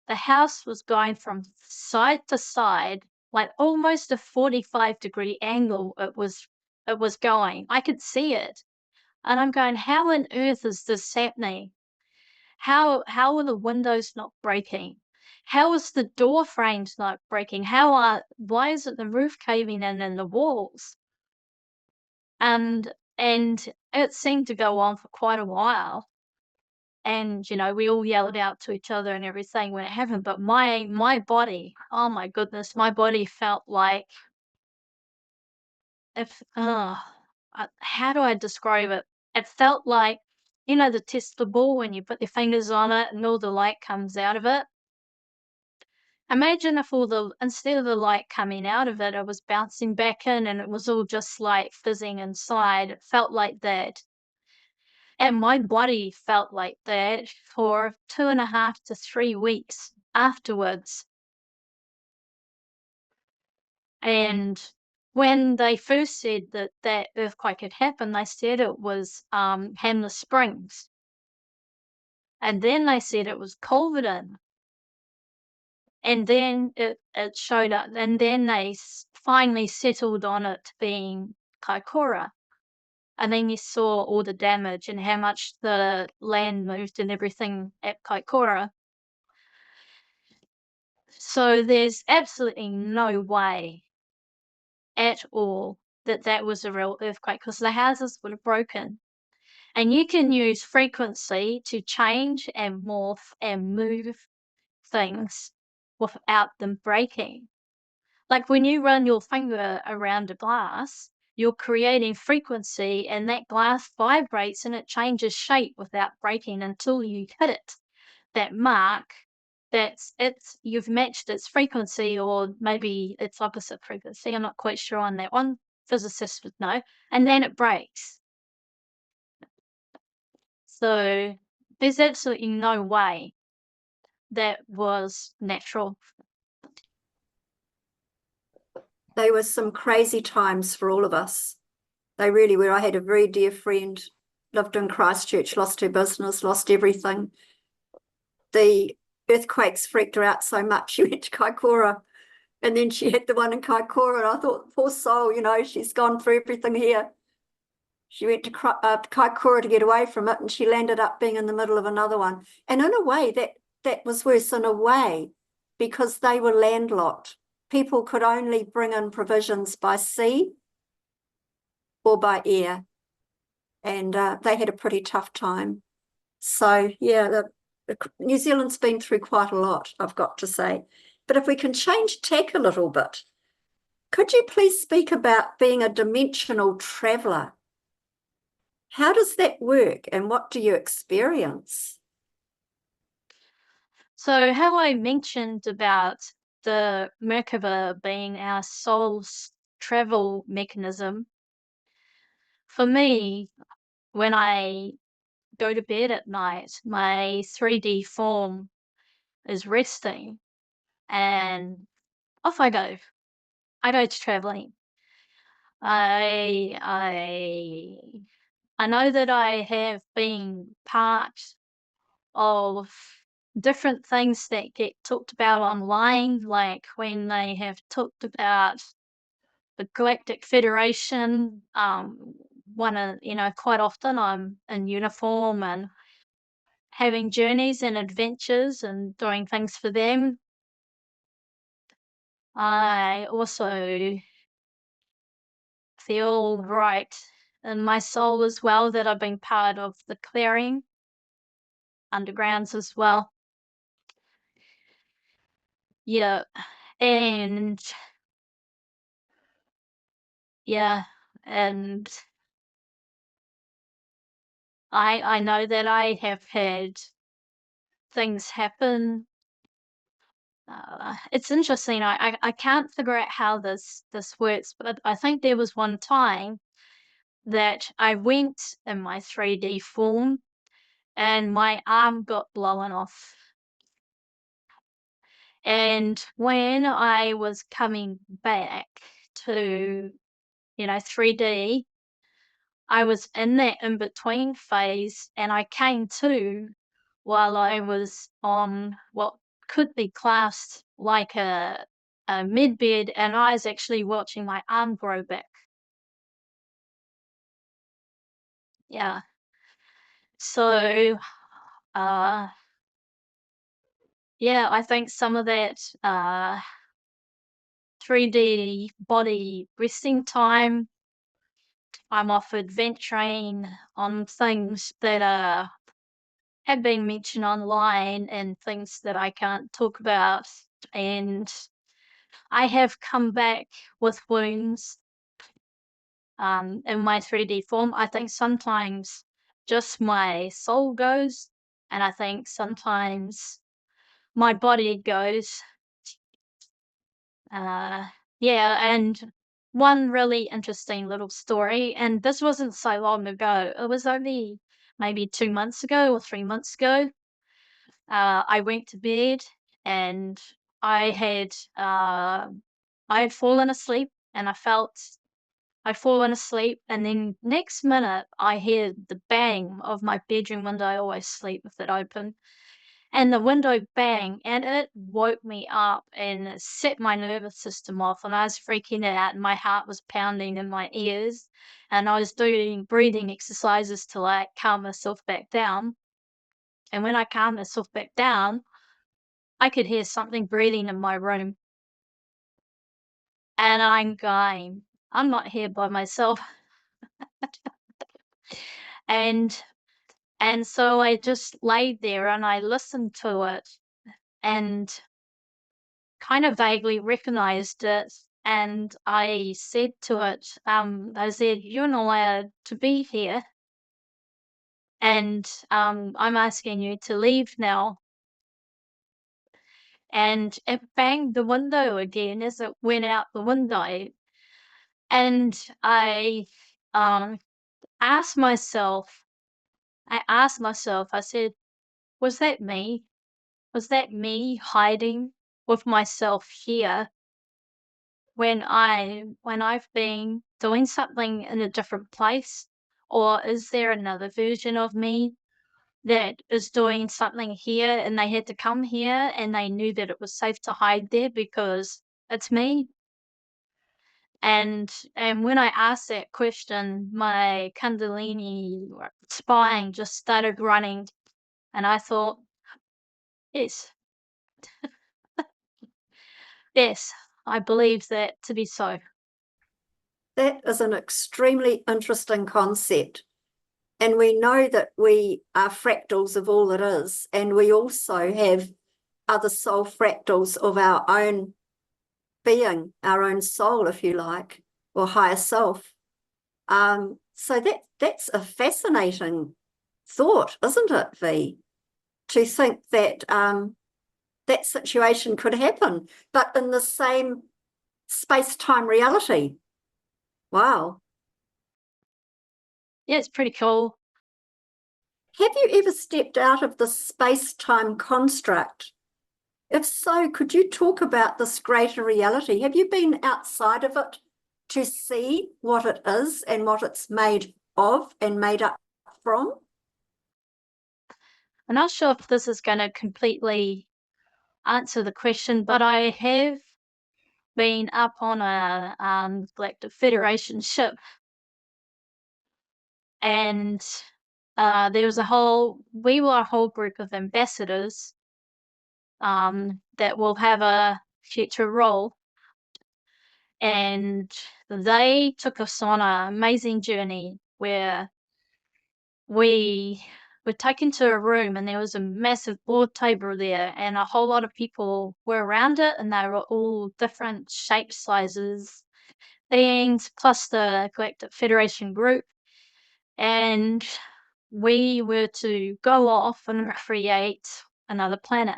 house was going from side to side, like almost a 45-degree angle. It was going. I could see it. And I'm going, how on earth is this happening? How are the windows not breaking? How is the door frames not breaking? Why is it the roof caving in and the walls? And it seemed to go on for quite a while. And, we all yelled out to each other and everything when it happened, but my body, oh my goodness, my body felt like if how do I describe it? It felt like, the Tesla ball when you put your fingers on it and all the light comes out of it. Imagine if instead of the light coming out of it, it was bouncing back in and it was all just like fizzing inside. It felt like that. And my body felt like that for 2.5 to 3 weeks afterwards. And when they first said that that earthquake had happened, they said it was Hamner Springs. And then they said it was Culverden. And then it showed up, and then they finally settled on it being Kaikoura. And then you saw all the damage and how much the land moved and everything at Kaikoura. So there's absolutely no way at all that that was a real earthquake, because the houses would have broken. And you can use frequency to change and morph and move things without them breaking. Like when you run your finger around a glass, you're creating frequency, and that glass vibrates and it changes shape without breaking until you hit it. That mark, you've matched its frequency, or maybe its opposite frequency. I'm not quite sure on that one. Physicists would know. And then it breaks. So there's absolutely no way that was natural. They were some crazy times for all of us. They really were. I had a very dear friend, lived in Christchurch, lost her business, lost everything. The earthquakes freaked her out so much, she went to Kaikoura. And then she had the one in Kaikoura, and I thought, poor soul, you know, she's gone through everything here. She went to Kaikoura to get away from it, and she landed up being in the middle of another one. And in a way, that was worse in a way, because they were landlocked. People could only bring in provisions by sea or by air, and they had a pretty tough time. So, yeah, New Zealand's been through quite a lot, I've got to say. But if we can change tack a little bit, could you please speak about being a dimensional traveller? How does that work, and what do you experience? So how I mentioned about the Merkaba being our soul's travel mechanism, for me, when I go to bed at night, my 3D form is resting, and off I go. I go to traveling. I know that I have been part of different things that get talked about online, like when they have talked about the Galactic Federation. Quite often I'm in uniform and having journeys and adventures and doing things for them. I also feel right in my soul as well that I've been part of the clearing undergrounds as well. Yeah, and yeah, and I know that I have had things happen. It's interesting. I can't figure out how this works, but I think there was one time that I went in my 3D form and my arm got blown off. And when I was coming back to 3D, I was in that in between phase, and I came to while I was on what could be classed like a mid bed, and I was actually watching my arm grow back. Yeah. So, uh, yeah, I think some of that 3D body resting time, I'm off adventuring on things that have been mentioned online and things that I can't talk about. And I have come back with wounds in my 3D form. I think sometimes just my soul goes, and I think sometimes my body goes. Uh, yeah, and one really interesting little story, and this wasn't so long ago. It was only maybe 2 months ago or 3 months ago. I went to bed and I had I had fallen asleep, and I felt I'd fallen asleep, and then next minute, I hear the bang of my bedroom window. I always sleep with it open, and the window bang, and it woke me up and it set my nervous system off, and I was freaking out, and my heart was pounding in my ears, and I was doing breathing exercises to, like, calm myself back down, and when I calmed myself back down, I could hear something breathing in my room, and I'm going, "I'm not here by myself." And so I just laid there and I listened to it and kind of vaguely recognized it. And I said to it, I said, "You're not allowed to be here. And I'm asking you to leave now." And it banged the window again as it went out the window. And um, asked myself, I said, "Was that me? Was that me hiding with myself here when I've been doing something in a different place? Or is there another version of me that is doing something here and they had to come here and they knew that it was safe to hide there because it's me?" And when I asked that question, my Kundalini spine just started running, and I thought, yes, yes, I believe that to be so. That is an extremely interesting concept. And we know that we are fractals of all that is, and we also have other soul fractals of our own being, our own soul, if you like, or higher self. So that's a fascinating thought, isn't it, V? To think that that situation could happen, but in the same space-time reality. Wow. Yeah, it's pretty cool. Have you ever stepped out of the space-time construct? If so, could you talk about this greater reality? Have you been outside of it to see what it is and what it's made of and made up from? I'm not sure if this is going to completely answer the question, but I have been up on a Galactic Federation ship, and we were a whole group of ambassadors that will have a future role, and they took us on an amazing journey where we were taken to a room and there was a massive board table there and a whole lot of people were around it, and they were all different shapes, sizes, beings, plus the Galactic Federation group. And we were to go off and create another planet.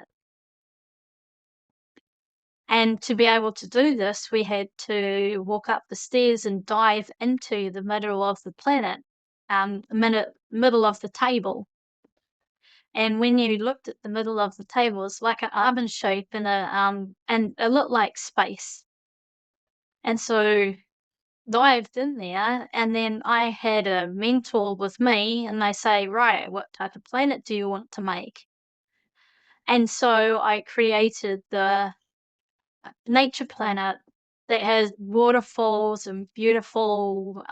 And to be able to do this, we had to walk up the stairs and dive into the middle of the planet, middle of the table. And when you looked at the middle of the table, it's like an almond shape and it looked like space. And so dived in there, and then I had a mentor with me, and they say, "Right, what type of planet do you want to make?" And so I created the nature planet that has waterfalls and beautiful,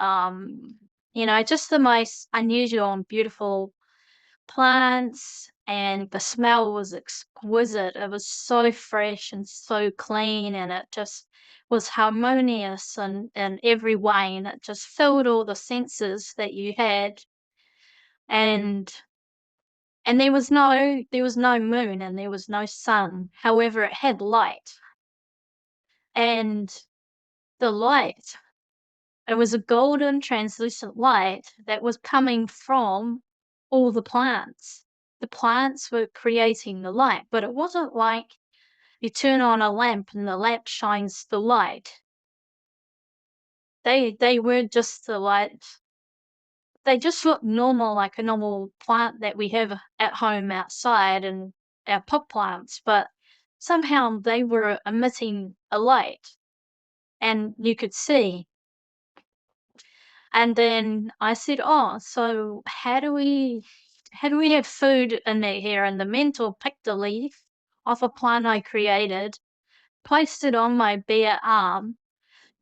just the most unusual and beautiful plants, and the smell was exquisite. It was so fresh and so clean, and it just was harmonious in every way, and it just filled all the senses that you had. And there was no moon and there was no sun. However, it had light. And the light, it was a golden translucent light that was coming from all the plants. The plants were creating the light, but it wasn't like you turn on a lamp and the lamp shines the light. They weren't just the light. They just looked normal, like a normal plant that we have at home outside and our pot plants, but somehow they were emitting a light. and you could see. And then I said, "Oh, so how do we have food in here?" And the mentor picked a leaf off a plant I created, placed it on my bare arm.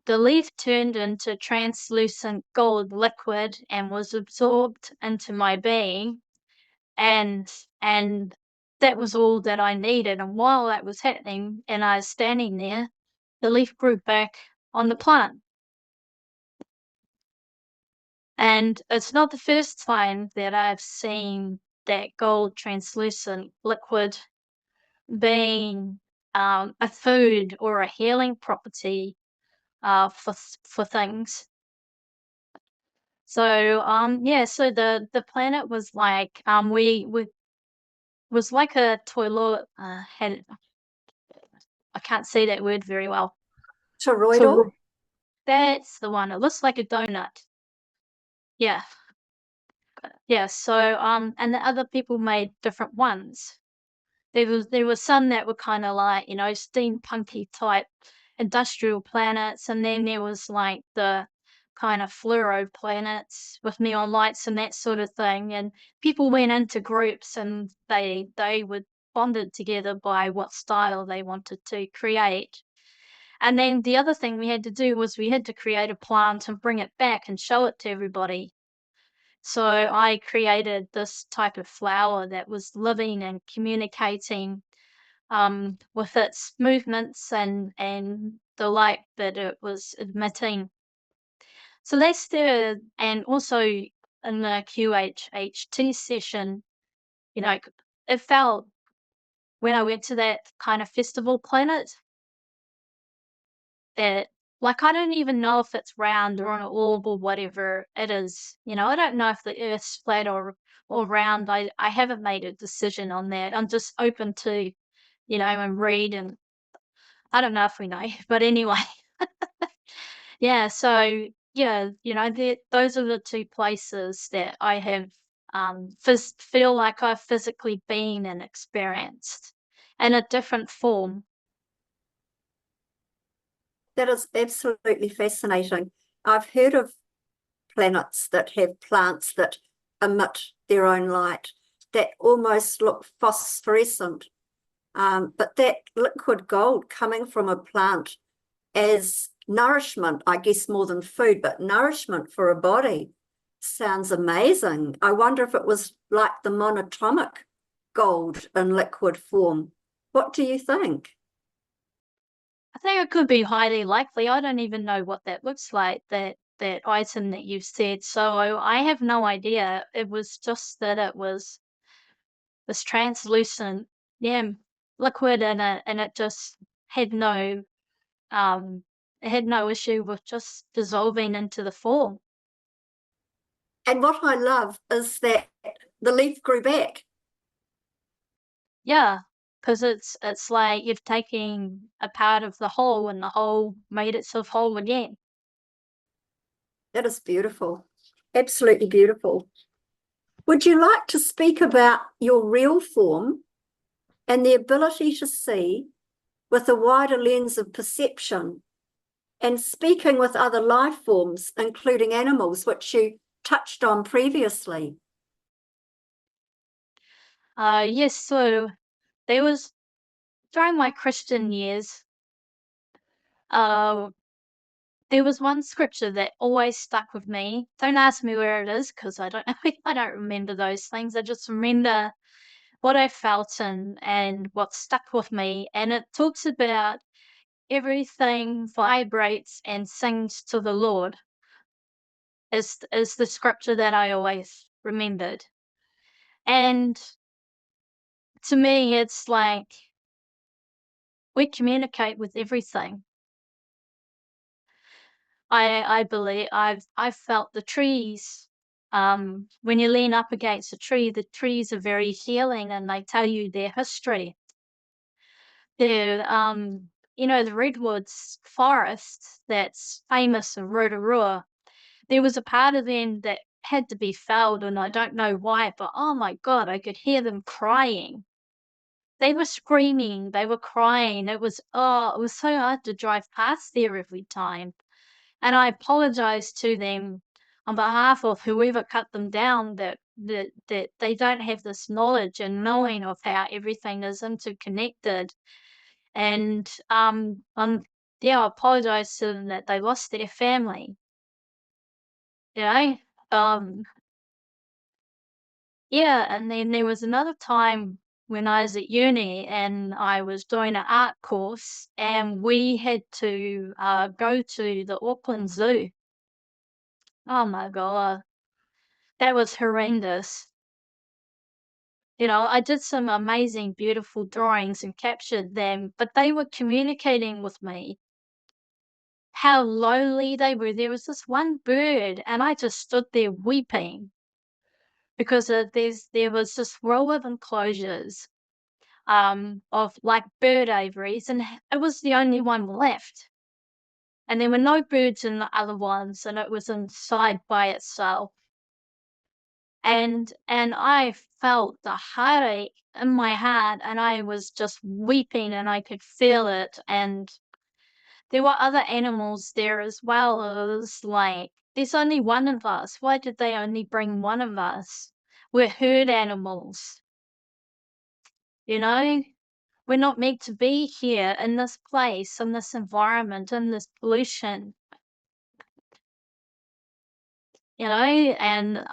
The leaf turned into translucent gold liquid and was absorbed into my being, and and that was all that I needed. And while that was happening and I was standing there, the leaf grew back on the plant. And it's not the first time that I've seen that gold translucent liquid being a food or a healing property for things. So yeah, so the planet was like we was like a toilet had I can't say that word very well. Toroidal? So that's the one. It looks like a donut. Yeah. Yeah. So and the other people made different ones. There was some that were kind of like, steampunky type industrial planets, and then there was like the kind of fluoro planets with neon lights and that sort of thing. And people went into groups and they were bonded together by what style they wanted to create. And then the other thing we had to do was we had to create a plant and bring it back and show it to everybody. So I created this type of flower that was living and communicating with its movements and the light that it was emitting. So that's and also in the QHHT session, you know, it felt when I went to that kind of festival planet that, like, I don't even know if it's round or an orb or whatever it is. I don't know if the Earth's flat or round. I haven't made a decision on that. I'm just open to, and read, and I don't know if we know, but anyway, yeah. So yeah, those are the two places that I have feel like I've physically been and experienced in a different form. That is absolutely fascinating. I've heard of planets that have plants that emit their own light that almost look phosphorescent. But that liquid gold coming from a plant as nourishment, I guess more than food, but nourishment for a body sounds amazing. I wonder if it was like the monatomic gold in liquid form. What do you think? I think it could be highly likely. I don't even know what that looks like, that item that you said. So I have no idea. It was just that it was this translucent, yeah, liquid, and it just had no um it had no issue with just dissolving into the form. And what I love is that the leaf grew back. Yeah, because it's like you've taken a part of the whole and the whole made itself whole again. That is beautiful. Absolutely beautiful. Would you like to speak about your real form and the ability to see with a wider lens of perception and speaking with other life forms, including animals, which you touched on previously? Yes, so there was during my Christian years, uh there was one scripture that always stuck with me. Don't ask me where it is because I don't know. I don't remember those things. I just remember what I felt and what stuck with me. And it talks about everything vibrates and sings to the Lord is the scripture that I always remembered. And to me, it's like we communicate with everything. I believe I've felt the trees. When you lean up against a tree, the trees are very healing and they tell you their history. The redwoods forest that's famous in Rotorua. There was a part of them that had to be felled, and I don't know why, but oh my God, I could hear them crying. They were screaming, they were crying. It was so hard to drive past there every time. And I apologized to them on behalf of whoever cut them down that they don't have this knowledge and knowing of how everything is interconnected. And yeah, I apologized to them that they lost their family. You know? Yeah, and then there was another time when I was at uni and I was doing an art course, and we had to go to the Auckland Zoo. Oh my God, that was horrendous. You know, I did some amazing, beautiful drawings and captured them, but they were communicating with me how lonely they were. There was this one bird, and I just stood there weeping because there was this row of enclosures of like bird aviaries, and it was the only one left. And there were no birds in the other ones, and it was inside by itself. And I felt the heartache in my heart, and I was just weeping, and I could feel it. And there were other animals there as well. It was like, there's only one of us. Why did they only bring one of us? We're herd animals, you know? We're not meant to be here in this place, in this environment, in this pollution, you know? And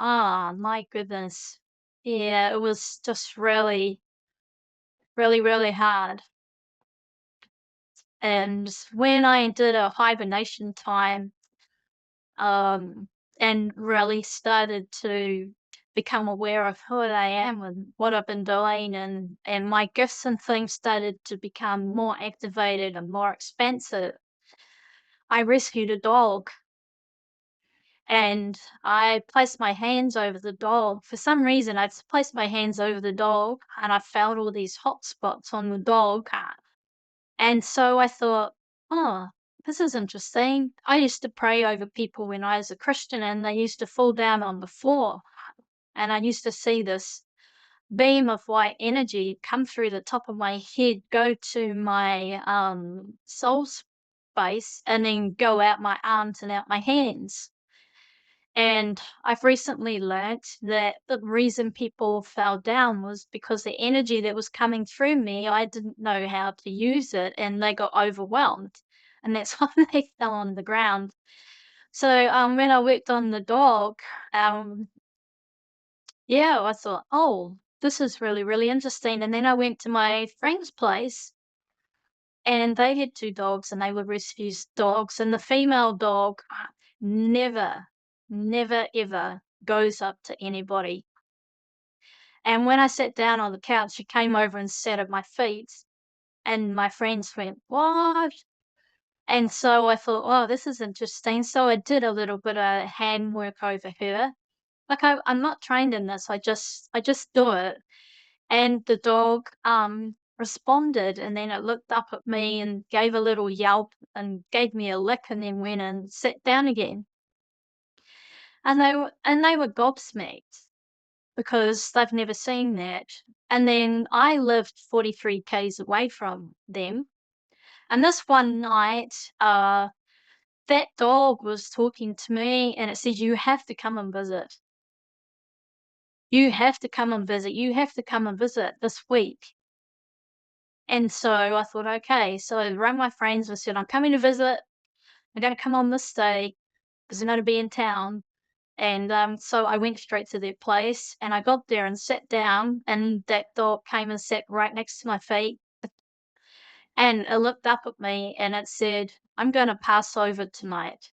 my goodness. Yeah, it was just really, really, really hard. And when I did a hibernation time, um, and really started to become aware of who I am and what I've been doing, and my gifts and things started to become more activated and more expansive, I rescued a dog, and I placed my hands over the dog. For some reason, I placed my hands over the dog, and I felt all these hot spots on the dog. And so I thought, oh, this is interesting. I used to pray over people when I was a Christian, and they used to fall down on the floor. And I used to see this beam of white energy come through the top of my head, go to my soul space, and then go out my arms and out my hands. And I've recently learnt that the reason people fell down was because the energy that was coming through me, I didn't know how to use it, and they got overwhelmed. And that's why they fell on the ground. So when I worked on the dog, um, yeah, I thought, oh, this is really, really interesting. And then I went to my friend's place, and they had two dogs, and they were rescue dogs. And the female dog never, never, ever goes up to anybody. And when I sat down on the couch, she came over and sat at my feet, and my friends went, "What?" And so I thought, "Oh, this is interesting." So I did a little bit of hand work over her. Like I'm not trained in this. I just do it. And the dog responded, and then it looked up at me and gave a little yelp and gave me a lick, and then went and sat down again. And they were gobsmacked because they've never seen that. And then I lived 43 k's away from them. And this one night, that dog was talking to me, and it said, "You have to come and visit. You have to come and visit. You have to come and visit this week." And so I thought, okay. So I rang my friends and said, "I'm coming to visit. I'm going to come on this day because I'm going to be in town." And so I went straight to their place, and I got there and sat down, and that dog came and sat right next to my feet. And it looked up at me and it said, "I'm going to pass over tonight."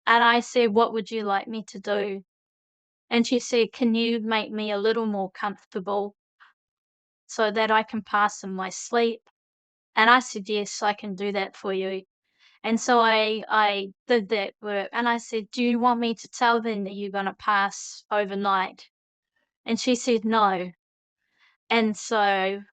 And I said, "What would you like me to do?" And she said, "Can you make me a little more comfortable so that I can pass in my sleep?" And I said, "Yes, I can do that for you." And so I did that work, and I said, "Do you want me to tell them that you're gonna pass overnight?" And she said, "No." And so,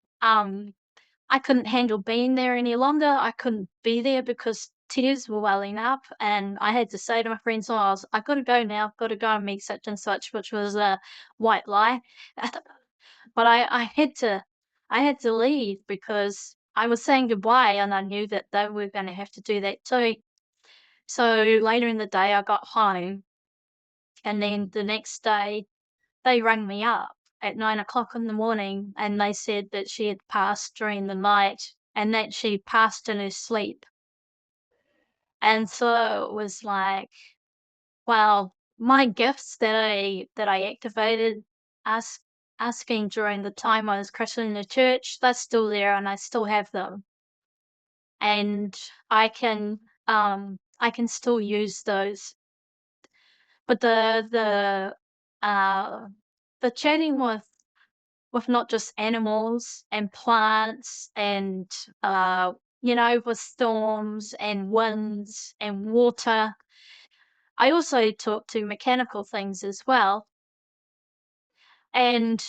I couldn't handle being there any longer. I couldn't be there because tears were welling up, and I had to say to my friends, "Oh, I've gotta go now. I've gotta go and meet such and such," which was a white lie. But I had to I had to leave because I was saying goodbye and I knew that they were going to have to do that too. So later in the day, I got home, and then the next day, they rang me up at 9 o'clock in the morning and they said that she had passed during the night and that she passed in her sleep. And so it was like, well, my gifts that I activated, ask, asking during the time I was christened in the church, they're still there and I still have them. And I can still use those. But uh the chatting with not just animals and plants and with storms and winds and water. I also talk to mechanical things as well. And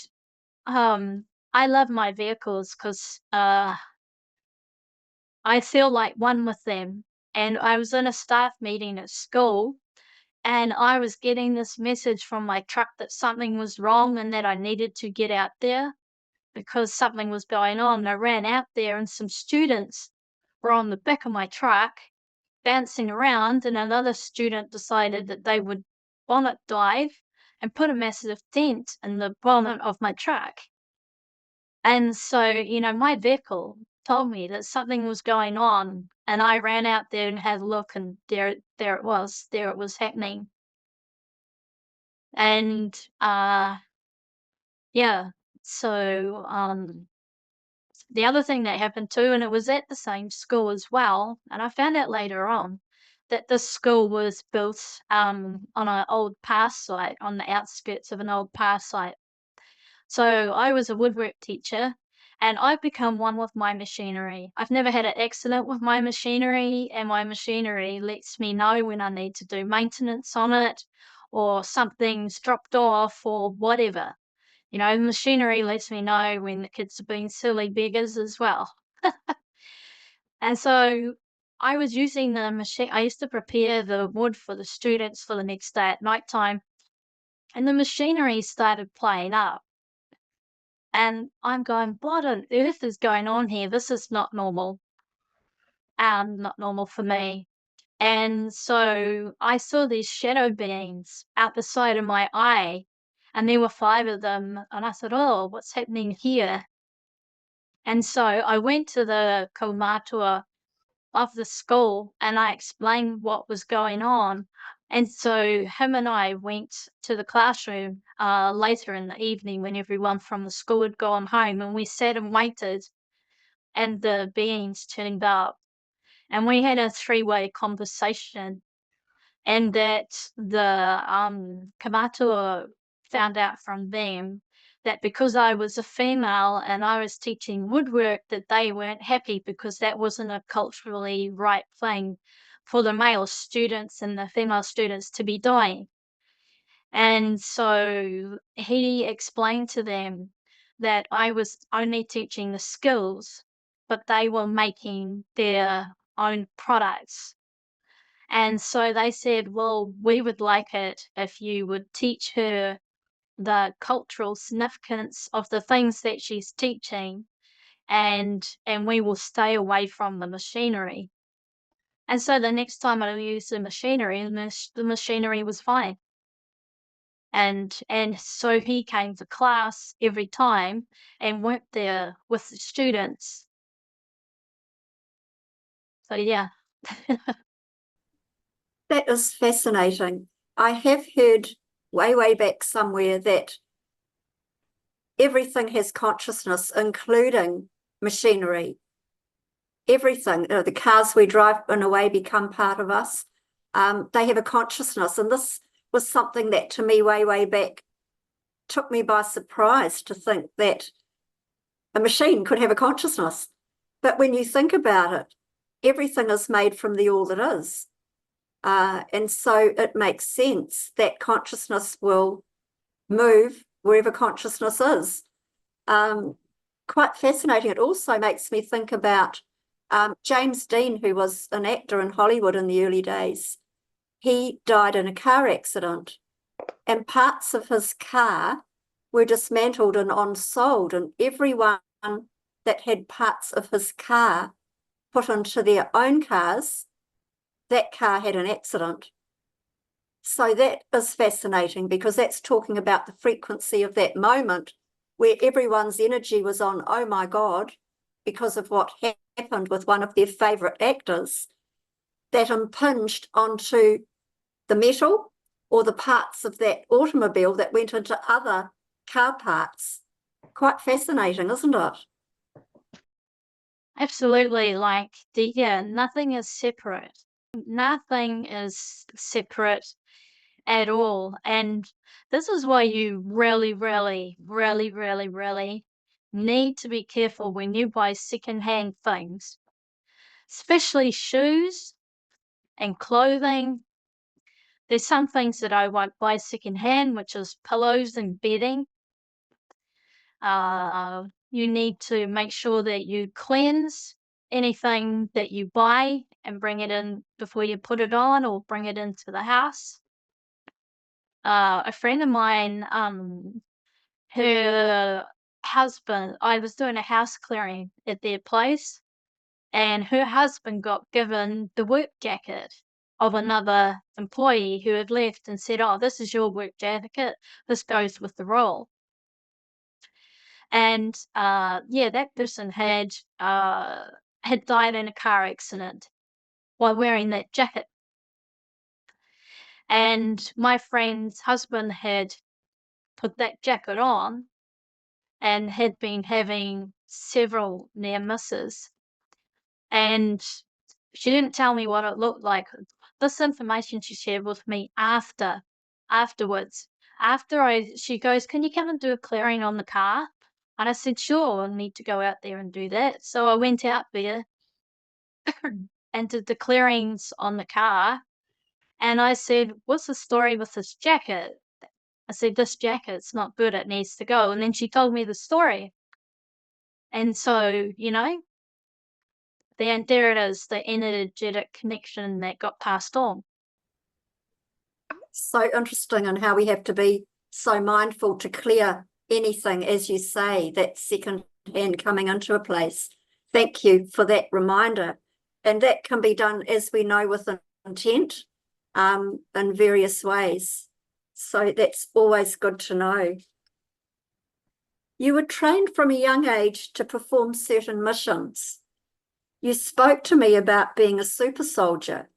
I love my vehicles because I feel like one with them. And I was in a staff meeting at school and I was getting this message from my truck that something was wrong and that I needed to get out there because something was going on. I ran out there and some students were on the back of my truck bouncing around, and another student decided that they would bonnet dive and put a massive dent in the bonnet of my truck. And so, my vehicle told me that something was going on, and I ran out there and had a look, and there it was happening. And yeah, so the other thing that happened too, and it was at the same school as well, and I found out later on that this school was built on an old past site, on the outskirts of an old past site. So I was a woodwork teacher and I've become one with my machinery. I've never had an accident with my machinery, and my machinery lets me know when I need to do maintenance on it or something's dropped off or whatever. Machinery lets me know when the kids are being silly beggars as well. And so I was using the machine. I used to prepare the wood for the students for the next day at night time, and the machinery started playing up. And I'm going, what on earth is going on here? This is not normal for me. And so I saw these shadow beings out the side of my eye, and there were 5 of them. And I said, oh, what's happening here? And so I went to the kaumātua of the school and I explained what was going on. And so him and I went to the classroom later in the evening when everyone from the school had gone home, and we sat and waited, and the beings turned up and we had a three-way conversation, and that the kaumātua found out from them that because I was a female and I was teaching woodwork, that they weren't happy because that wasn't a culturally right thing for the male students and the female students to be doing. And so he explained to them that I was only teaching the skills, but they were making their own products. And so they said, well, we would like it if you would teach her the cultural significance of the things that she's teaching, and we will stay away from the machinery. And so the next time I used the machinery, the machinery was fine. And so he came to class every time and worked there with the students. So yeah. That is fascinating. I have heard way back somewhere that everything has consciousness, including machinery. Everything, the cars we drive in a way become part of us. They have a consciousness. And this was something that to me way back took me by surprise, to think that a machine could have a consciousness. But when you think about it, everything is made from the all that is. And so it makes sense that consciousness will move wherever consciousness is. Quite fascinating. It also makes me think about James Dean, who was an actor in Hollywood in the early days. He died in a car accident, and parts of his car were dismantled and on-sold, and everyone that had parts of his car put into their own cars, that car had an accident. So that is fascinating, because that's talking about the frequency of that moment where everyone's energy was on, oh my God, because of what happened with one of their favourite actors, that impinged onto the metal or the parts of that automobile that went into other car parts. Quite fascinating, isn't it? Absolutely, like, nothing is separate. Nothing is separate at all, and this is why you really, really, really, really, really need to be careful when you buy secondhand things, especially shoes and clothing. There's some things that I won't buy secondhand, which is pillows and bedding. You need to make sure that you cleanse anything that you buy and bring it in before you put it on or bring it into the house. A friend of mine, her husband, I was doing a house clearing at their place, and her husband got given the work jacket of another employee who had left and said, "Oh, this is your work jacket. This goes with the role." And that person had died in a car accident while wearing that jacket. And my friend's husband had put that jacket on and had been having several near misses. And she didn't tell me what it looked like. This information she shared with me afterwards. She goes, "Can you come and do a clearing on the car?" And I said, "Sure, I'll need to go out there and do that." So I went out there and did the clearings on the car. And I said, "What's the story with this jacket?" I said, "This jacket's not good. It needs to go." And then she told me the story. And so, there it is, the energetic connection that got passed on. So interesting, and how we have to be so mindful to clear anything, as you say, that second hand coming into a place. Thank you for that reminder. And that can be done, as we know, with intent in various ways. So that's always good to know. You were trained from a young age to perform certain missions. You spoke to me about being a super soldier,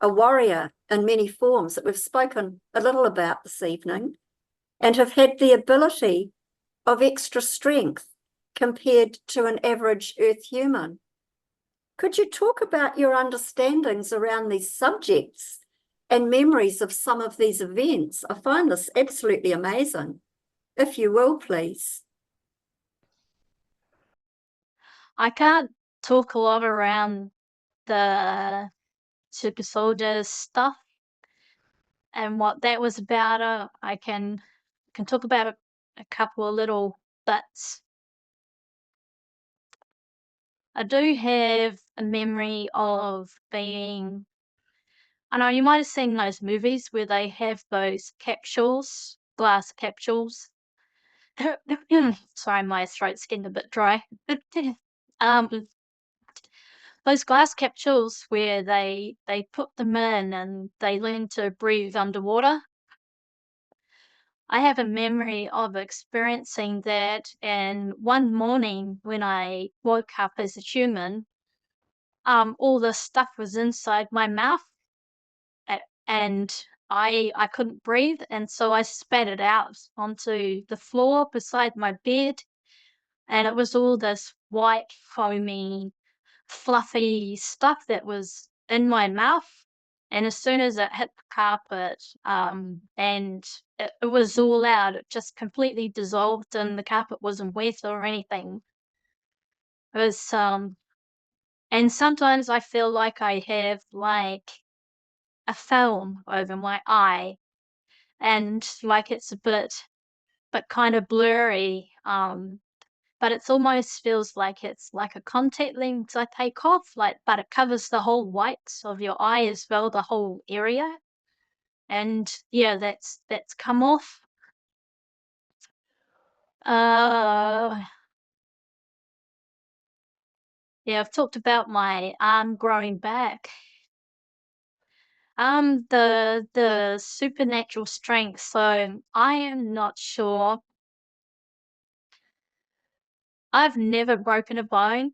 a warrior in many forms that we've spoken a little about this evening, and have had the ability of extra strength compared to an average Earth human. Could you talk about your understandings around these subjects and memories of some of these events? I find this absolutely amazing. If you will, please. I can't talk a lot around the super soldier stuff and what that was about. I can talk about a couple of little bits. I do have a memory of being, I know you might have seen those movies where they have those capsules, glass capsules. Sorry, my throat's getting a bit dry. um, those glass capsules where they put them in and they learn to breathe underwater. I have a memory of experiencing that, and one morning when I woke up as a human, all this stuff was inside my mouth, and I couldn't breathe, and so I spat it out onto the floor beside my bed, and it was all this white, foamy, fluffy stuff that was in my mouth. And as soon as it hit the carpet, and it was all out, it just completely dissolved, and the carpet wasn't wet or anything. It was, and sometimes I feel like I have like a film over my eye, and like it's a but kind of blurry. But it's almost feels like it's like a contact lens I take off, like, but it covers the whole whites of your eye as well, the whole area. And yeah, that's come off. Uh, Yeah, I've talked about my arm growing back. The supernatural strength. So I am not sure. I've never broken a bone.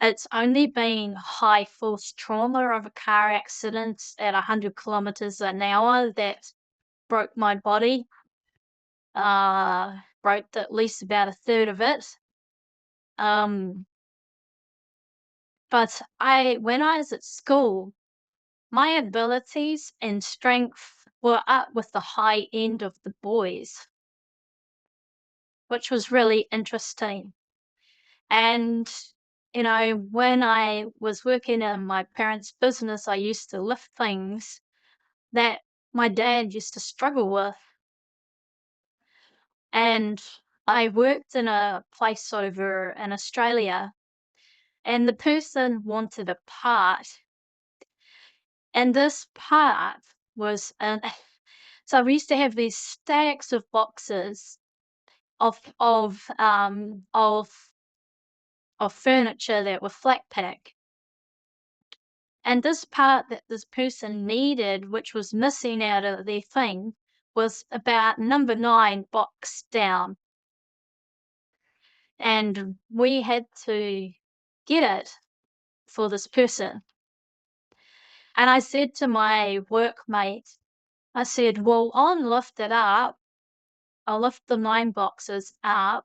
It's only been high force trauma of a car accident at 100 kilometers an hour that broke my body. Broke at least about a third of it. But when I was at school, my abilities and strength were up with the high end of the boys, which was really interesting. And, when I was working in my parents' business, I used to lift things that my dad used to struggle with. And I worked in a place over in Australia, and the person wanted a part. And this part was so we used to have these stacks of boxes of furniture that were flat pack. And this part that this person needed, which was missing out of their thing, was about number 9 box down. And we had to get it for this person. And I said to my workmate, I said, well, I'll lift it up. I'll lift the 9 boxes up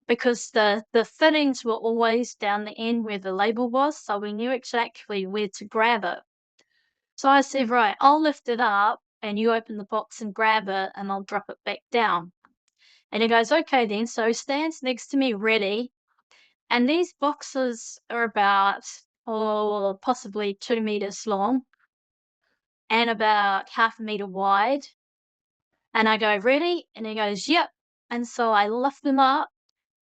because the fittings were always down the end where the label was, so we knew exactly where to grab it. So I said, right, I'll lift it up and you open the box and grab it and I'll drop it back down. And he goes, okay then. So he stands next to me ready. And these boxes are about, possibly 2 meters long and about half a meter wide. And I go, ready? And he goes, yep. And so I lift them up.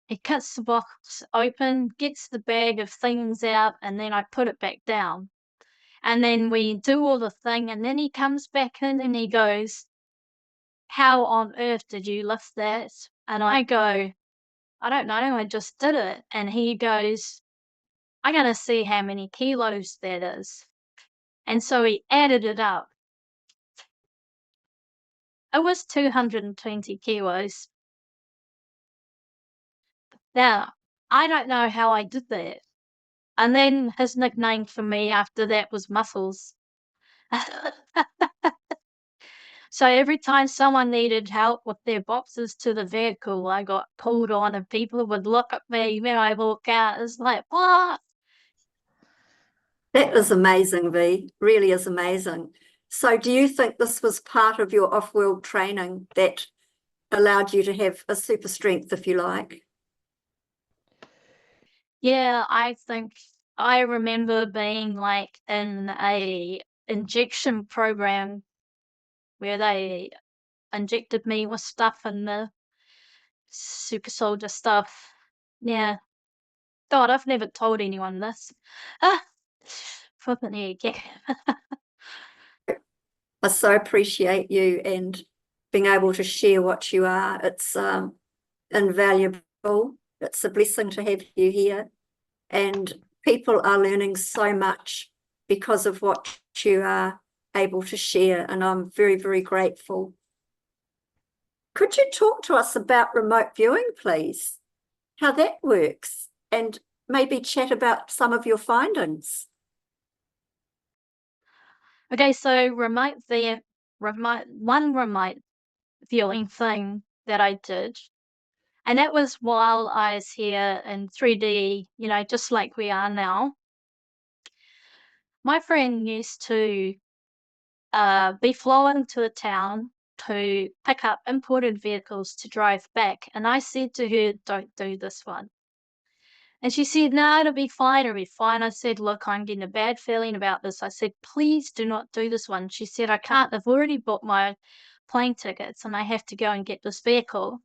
He cuts the box open, gets the bag of things out, and then I put it back down. And then we do all the thing, and then he comes back in and he goes, how on earth did you lift that? And I go, I don't know, I just did it. And he goes, I gotta see how many kilos that is. And so he added it up. It was 220 kilos. Now, I don't know how I did that. And then his nickname for me after that was Muscles. So every time someone needed help with their boxes to the vehicle, I got pulled on and people would look at me when I walk out. It's like, what? That is amazing, V. Really is amazing. So do you think this was part of your off-world training that allowed you to have a super strength, if you like? Yeah, I think I remember being like in a injection program where they injected me with stuff and the super soldier stuff. Yeah. God, I've never told anyone this. Ah, flipping egg, yeah. I so appreciate you and being able to share what you are. It's invaluable. It's a blessing to have you here. And people are learning so much because of what you are able to share. And I'm very, very grateful. Could you talk to us about remote viewing, please? How that works and maybe chat about some of your findings? Okay, so remote viewing thing that I did, and that was while I was here in 3D, just like we are now. My friend used to be flown to a town to pick up imported vehicles to drive back, and I said to her, "Don't do this one." And she said, "No, it'll be fine, it'll be fine." I said, "Look, I'm getting a bad feeling about this." I said, "Please do not do this one." She said, "I can't. I've already bought my plane tickets and I have to go and get this vehicle."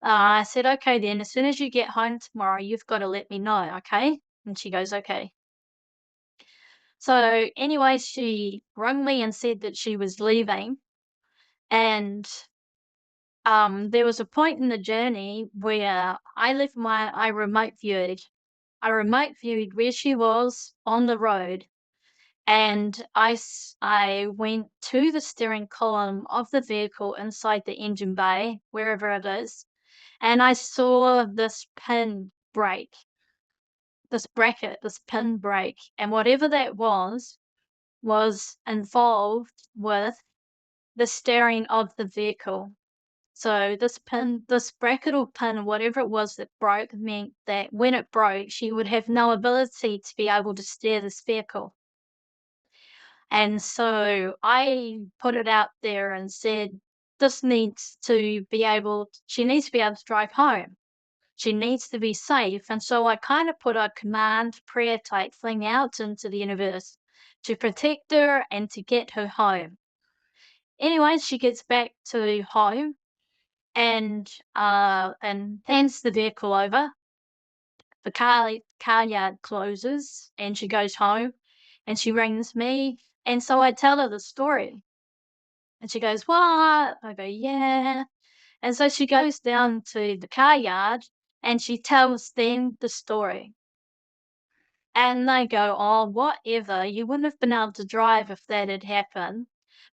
I said, "Okay, then, as soon as you get home tomorrow, you've got to let me know, okay?" And she goes, "Okay." So, anyway, she rang me and said that she was leaving. And there was a point in the journey where I remote viewed I remote viewed where she was on the road, and I went to the steering column of the vehicle inside the engine bay, wherever it is, and I saw this pin break, this bracket, this pin break, and whatever that was involved with the steering of the vehicle. So this bracket or pin, whatever it was that broke, meant that when it broke, she would have no ability to be able to steer this vehicle. And so I put it out there and said, she needs to be able to drive home. She needs to be safe. And so I kind of put a command prayer type thing out into the universe to protect her and to get her home. Anyway, she gets back to home and hands the vehicle over. The car yard closes and she goes home and she rings me. And so I tell her the story. And she goes, "What?" I go, "Yeah." And so she goes down to the car yard and she tells them the story. And they go, "Oh, whatever. You wouldn't have been able to drive if that had happened."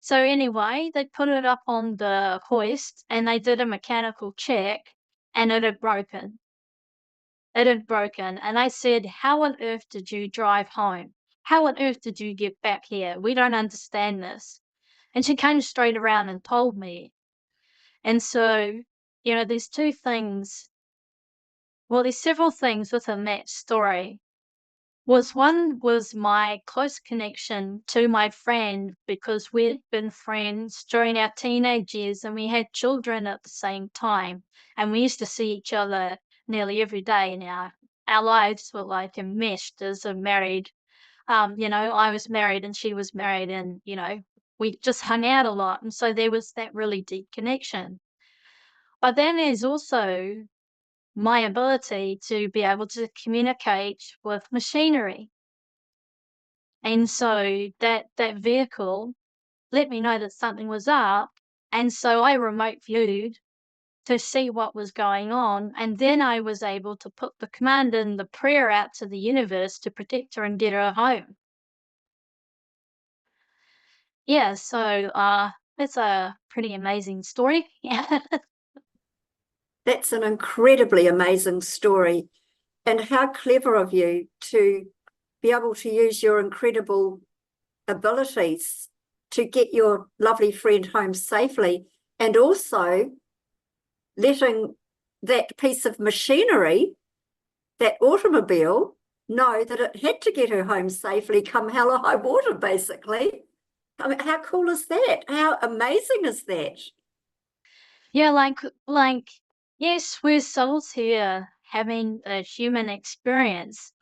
So anyway, they put it up on the hoist and they did a mechanical check and it had broken. It had broken. And I said, "How on earth did you drive home? How on earth did you get back here? We don't understand this." And she came straight around and told me. And so, there's two things. Well, there's several things within that story. One was my close connection to my friend because we'd been friends during our teenage years and we had children at the same time. And we used to see each other nearly every day. And our lives were like enmeshed as a married, I was married and she was married and, we just hung out a lot. And so there was that really deep connection. But then there's also my ability to be able to communicate with machinery. And so that vehicle let me know that something was up, and so I remote viewed to see what was going on, and then I was able to put the command and the prayer out to the universe to protect her and get her home. Yeah, so, it's a pretty amazing story. Yeah. That's an incredibly amazing story. And how clever of you to be able to use your incredible abilities to get your lovely friend home safely, and also letting that piece of machinery, that automobile, know that it had to get her home safely come hell or high water, basically. I mean, how cool is that? How amazing is that? Yeah, yes, we're souls here having a human experience.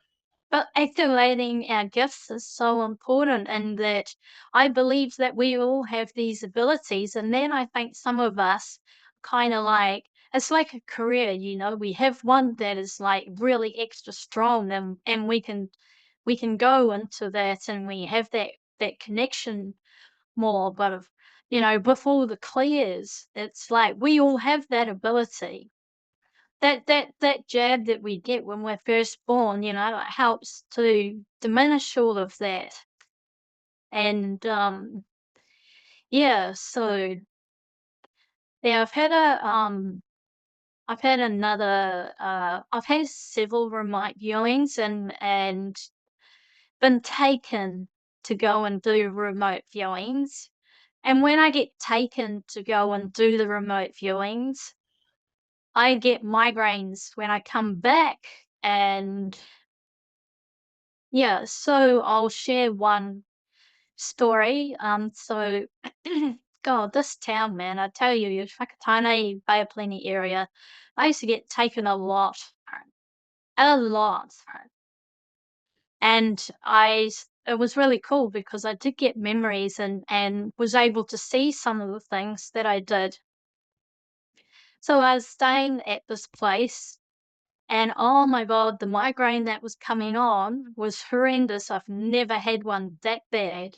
But activating our gifts is so important, and that I believe that we all have these abilities. And then I think some of us kind of like it's like a career, we have one that is like really extra strong, and we can go into that and we have that connection more. But before the clears, it's like we all have that ability, that jab that we get when we're first born, it helps to diminish all of that. And yeah, so yeah, I've had several remote viewings and been taken to go and do remote viewings. And when I get taken to go and do the remote viewings, I get migraines when I come back. And yeah, so I'll share one story. So God, this town, man, I tell you, it's like a tiny Bay of Plenty area. I used to get taken a lot. And it was really cool because I did get memories and was able to see some of the things that I did. So I was staying at this place. And oh my God, the migraine that was coming on was horrendous. I've never had one that bad.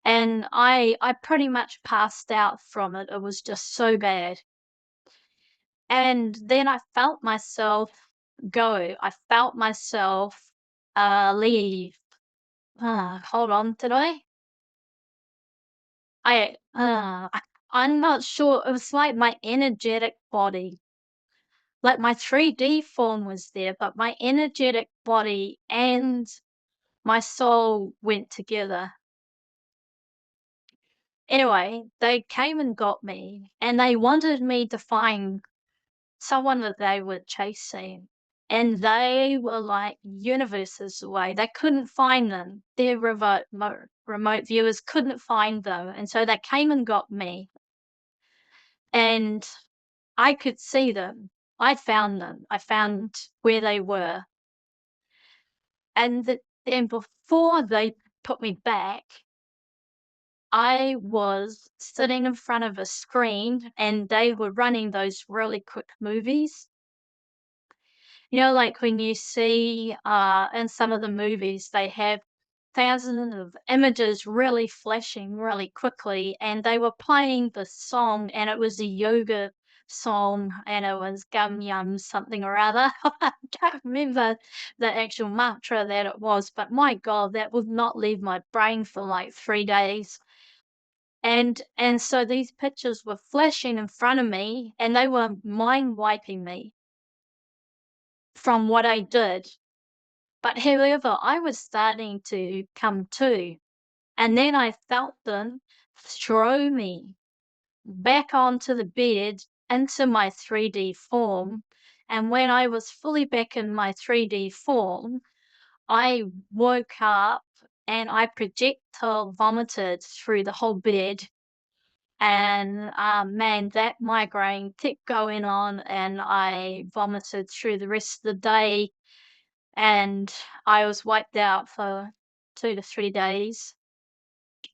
And I pretty much passed out from it. It was just so bad. And then I felt myself go, I felt myself leave. Hold on, did I? I'm not sure. It was like my energetic body, like my 3D form was there, but my energetic body and my soul went together. Anyway, they came and got me, and they wanted me to find someone that they were chasing. And they were like universes away. They couldn't find them. Their remote viewers couldn't find them. And so they came and got me. And I could see them. I found them. I found where they were. And then before they put me back, I was sitting in front of a screen and they were running those really quick movies. You know, like when you see in some of the movies, they have thousands of images really flashing really quickly, and they were playing the song, and it was a yoga song, and it was Gum Yum something or other. I can't remember the actual mantra that it was, but my God, that would not leave my brain for like 3 days. And so these pictures were flashing in front of me, and they were mind wiping me from what I did. But however, I was starting to come to, and then I felt them throw me back onto the bed into my 3D form. And when I was fully back in my 3D form, I woke up and I projectile vomited through the whole bed. And man, that migraine kept going on, and I vomited through the rest of the day, and I was wiped out for 2 to 3 days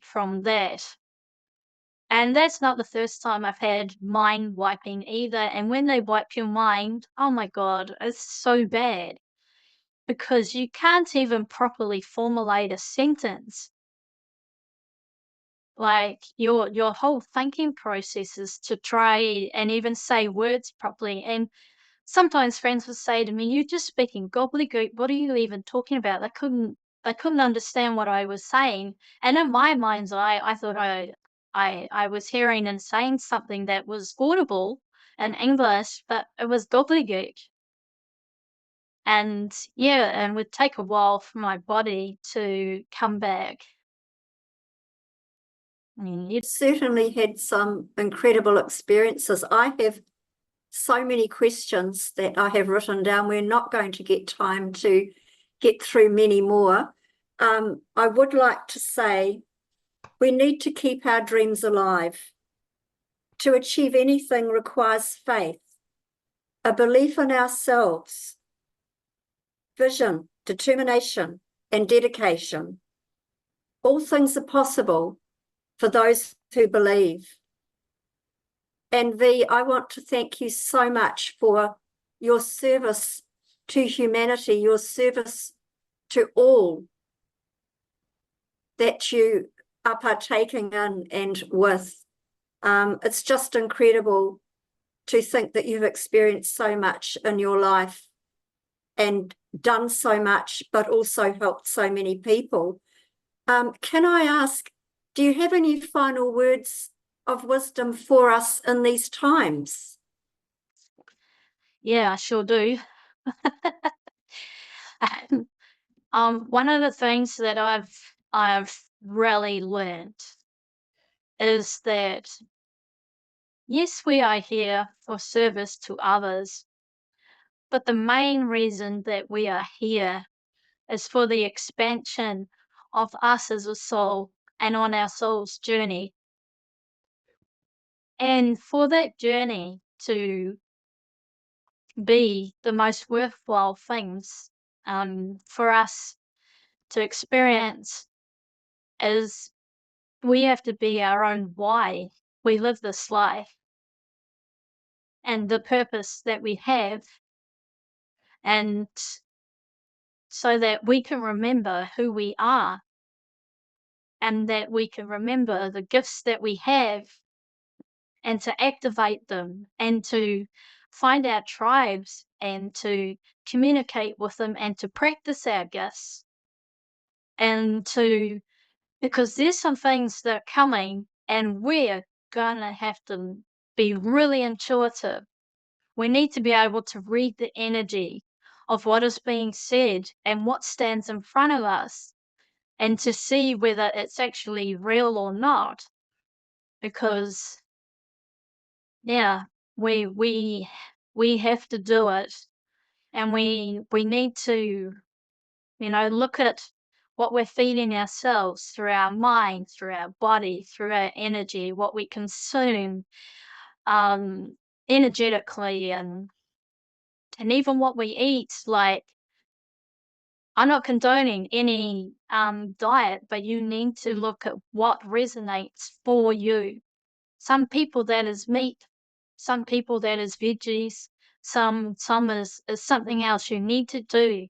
from that. And that's not the first time I've had mind wiping either, and when they wipe your mind, oh my God, it's so bad because you can't even properly formulate a sentence. Like, your whole thinking processes to try and even say words properly, and sometimes friends would say to me, "You're just speaking gobbledygook. What are you even talking about?" They couldn't understand what I was saying, and in my mind's eye, I thought I was hearing and saying something that was audible in English, but it was gobbledygook. And yeah, and it would take a while for my body to come back. You Certainly had some incredible experiences. I have so many questions that I have written down. We're not going to get time to get through many more. I would like to say we need to keep our dreams alive. To achieve anything requires faith, a belief in ourselves, vision, determination, and dedication. All things are possible for those who believe. And V, I want to thank you so much for your service to humanity, your service to all that you are partaking in and with. It's just incredible to think that you've experienced so much in your life and done so much, but also helped so many people. Can I ask, do you have any final words of wisdom for us in these times? Yeah, I sure do. One of the things that I've really learned is that yes, we are here for service to others, but the main reason that we are here is for the expansion of us as a soul and on our soul's journey. And for that journey to be the most worthwhile things for us to experience is we have to be our own why we live this life and the purpose that we have, and so that we can remember who we are and that we can remember the gifts that we have and to activate them and to find our tribes and to communicate with them and to practice our gifts, and because there's some things that are coming and we're gonna have to be really intuitive. We need to be able to read the energy of what is being said and what stands in front of us, and to see whether it's actually real or not. Because yeah, we have to do it, and we need to, look at what we're feeding ourselves through our mind, through our body, through our energy, what we consume um energetically, and even what we eat. Like, I'm not condoning any diet, but you need to look at what resonates for you. Some people that is meat, some people that is veggies, some is something else. You need to do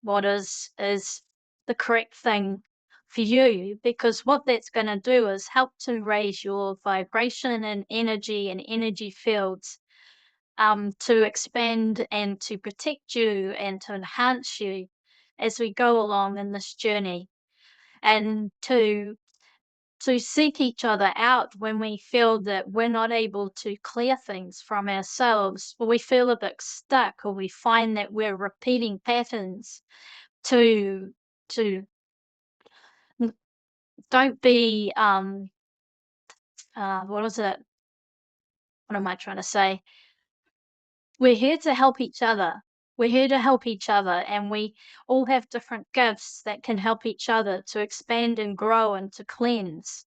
what is the correct thing for you, because what that's going to do is help to raise your vibration and energy fields, to expand and to protect you and to enhance you as we go along in this journey, and to seek each other out when we feel that we're not able to clear things from ourselves, or we feel a bit stuck, or we find that we're repeating patterns. To to n- don't be what was it? What am I trying to say? We're here to help each other. We're here to help each other, and we all have different gifts that can help each other to expand and grow and to cleanse.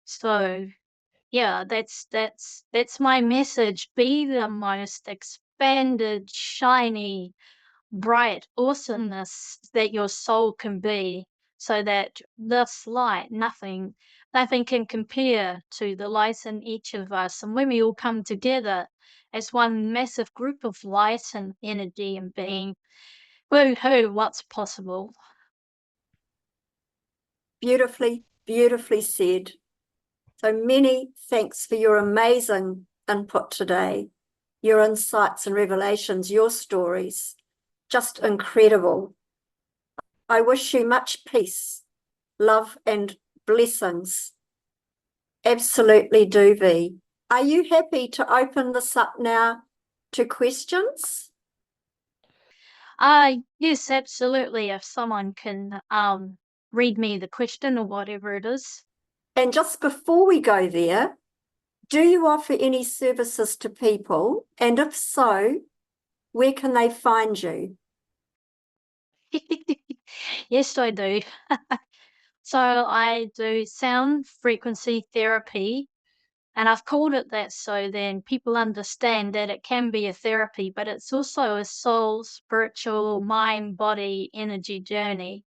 So yeah, that's my message. Be the most expanded, shiny, bright awesomeness that your soul can be, so that this light, nothing can compare to the light in each of us. And when we all come together as one massive group of light and energy and being, woohoo, what's possible? Beautifully, beautifully said. So many thanks for your amazing input today, your insights and revelations, your stories. Just incredible. I wish you much peace, love, and blessings. Absolutely do, V. Are you happy to open this up now to questions? Yes, absolutely. If someone can read me the question or whatever it is. And just before we go there, do you offer any services to people? And if so, where can they find you? Yes, I do. So I do sound frequency therapy, and I've called it that so then people understand that it can be a therapy, but it's also a soul, spiritual, mind, body, energy journey.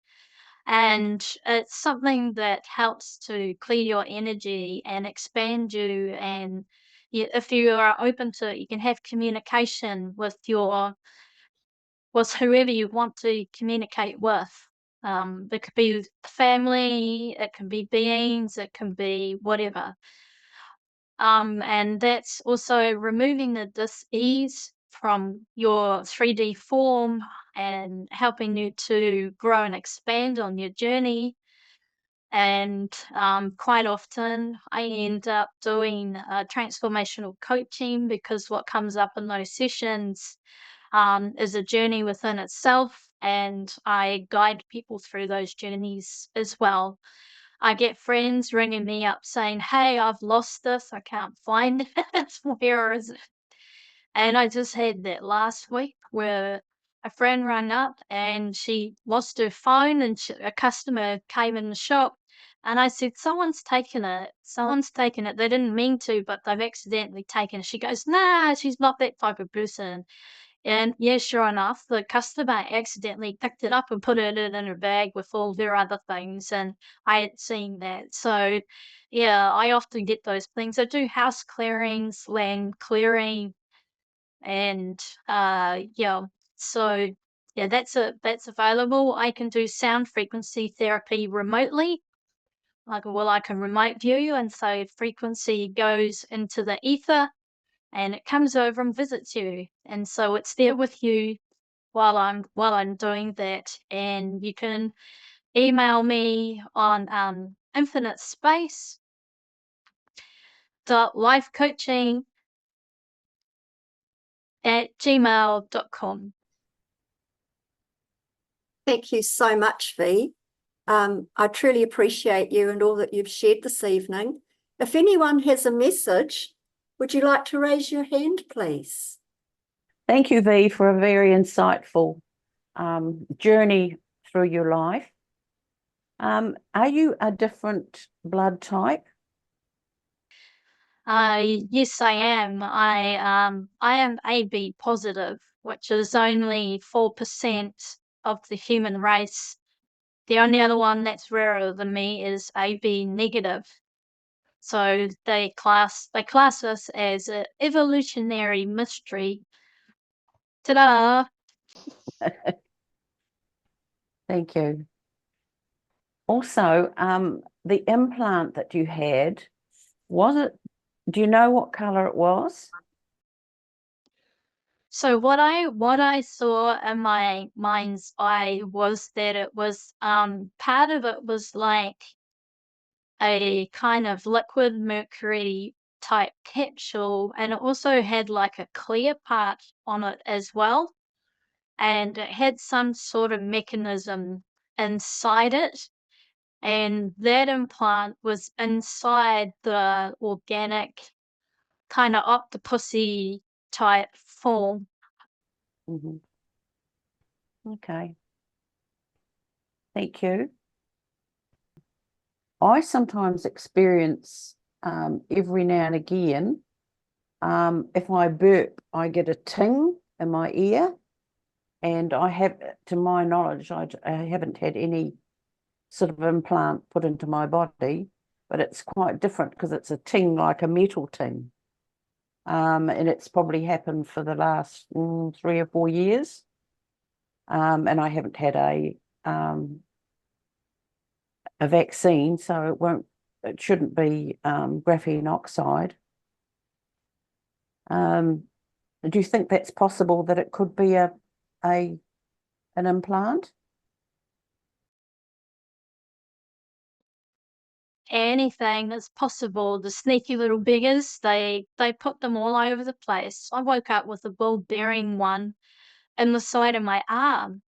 And it's something that helps to clear your energy and expand you. And if you are open to it, you can have communication with whoever you want to communicate with. It could be family, it can be beings, it can be whatever. And that's also removing the dis-ease from your 3D form and helping you to grow and expand on your journey. And quite often, I end up doing transformational coaching, because what comes up in those sessions is a journey within itself, and I guide people through those journeys as well. I get friends ringing me up saying, "Hey, I've lost this. I can't find it. Where is it?" And I just had that last week where a friend rang up and she lost her phone, and a customer came in the shop, and I said, "Someone's taken it. Someone's taken it. They didn't mean to, but they've accidentally taken it." She goes, "Nah, she's not that type of person." And yeah, sure enough, the customer accidentally picked it up and put it in her bag with all their other things, and I had seen that. So yeah, I often get those things. I do house clearings, land clearing, and yeah, so yeah, that's available. I can do sound frequency therapy remotely. Like, well, I can remote view, and so frequency goes into the ether, and it comes over and visits you, and so it's there with you while I'm doing that. And you can email me on infinite space lifecoaching@gmail.com. Thank you so much, V. I truly appreciate you and all that you've shared this evening. If anyone has a message, would you like to raise your hand, please? Thank you, V, for a very insightful journey through your life. Are you a different blood type? Yes, I am. I am AB positive, which is only 4% of the human race. The only other one that's rarer than me is AB negative. So they class us as an evolutionary mystery. Ta-da! Thank you. Also, the implant that you had, do you know what color it was? So what I saw in my mind's eye was that it was part of it was like a kind of liquid mercury type capsule, and it also had like a clear part on it as well, and it had some sort of mechanism inside it, and that implant was inside the organic kind of octopusy type form. Mm-hmm. Okay. Thank you. I sometimes experience every now and again, if I burp, I get a ting in my ear, and I have, to my knowledge, I haven't had any sort of implant put into my body, but it's quite different because it's a ting, like a metal ting. And it's probably happened for the last 3 or 4 years. And I haven't had a vaccine, so it shouldn't be graphene oxide. Do you think that's possible, that it could be an implant? Anything that's possible. The sneaky little beggars, they put them all over the place. I woke up with a ball bearing one in the side of my arm,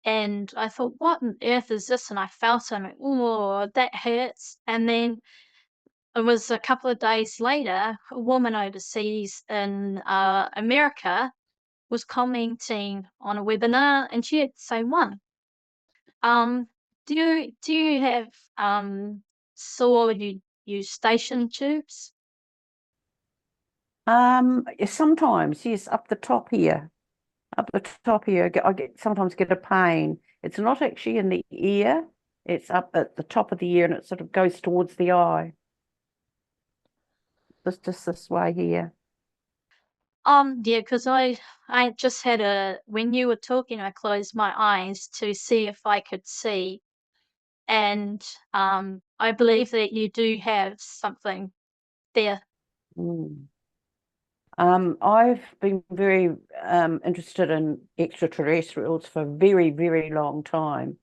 and I thought, what on earth is this? And I felt it, and I, oh, that hurts. And then it was a couple of days later, a woman overseas in America was commenting on a webinar, and she had the same one. Do you have saw you use station tubes? Sometimes, yes, up the top here. Up the top here, I sometimes get a pain. It's not actually in the ear. It's up at the top of the ear, and it sort of goes towards the eye. Just this way here. Yeah, because I just had when you were talking, I closed my eyes to see if I could see, and I believe that you do have something there. Mm. I've been very interested in extraterrestrials for a very, very long time.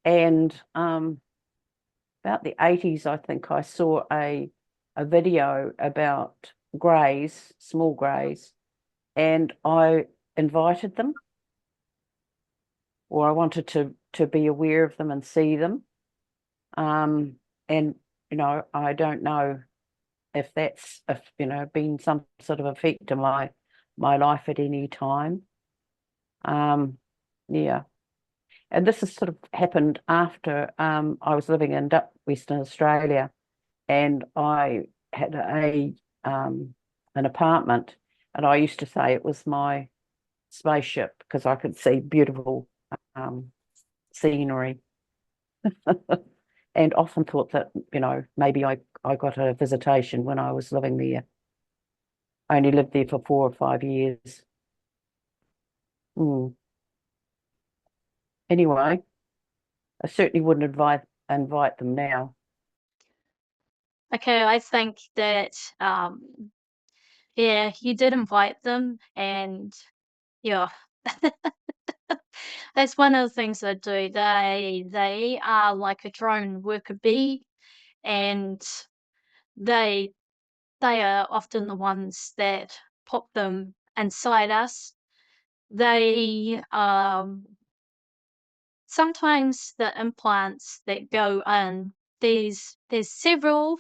And about the 80s, I think I saw a video about greys, small greys, and I invited them, or I wanted to be aware of them and see them. And I don't know if that's been some sort of effect in my life at any time. Yeah. And this has sort of happened after I was living in Western Australia, and I had an apartment, and I used to say it was my spaceship because I could see beautiful scenery. And often thought that, maybe I got a visitation when I was living there. I only lived there for 4 or 5 years. Anyway, I certainly wouldn't invite them now. Okay, I think that yeah, you did invite them, and yeah. That's one of the things I do. They are like a drone worker bee, and they they are often the ones that pop them inside us. They sometimes the implants that go in, there's several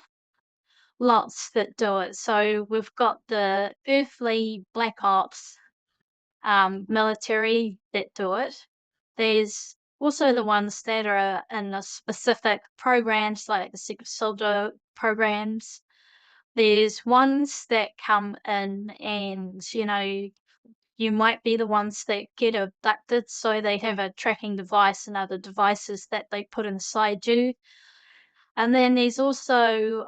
lots that do it. So we've got the earthly black ops military that do it. There's also the ones that are in the specific programs like the Secret Soldier programs. There's ones that come in and, you might be the ones that get abducted, so they have a tracking device and other devices that they put inside you. And then there's also,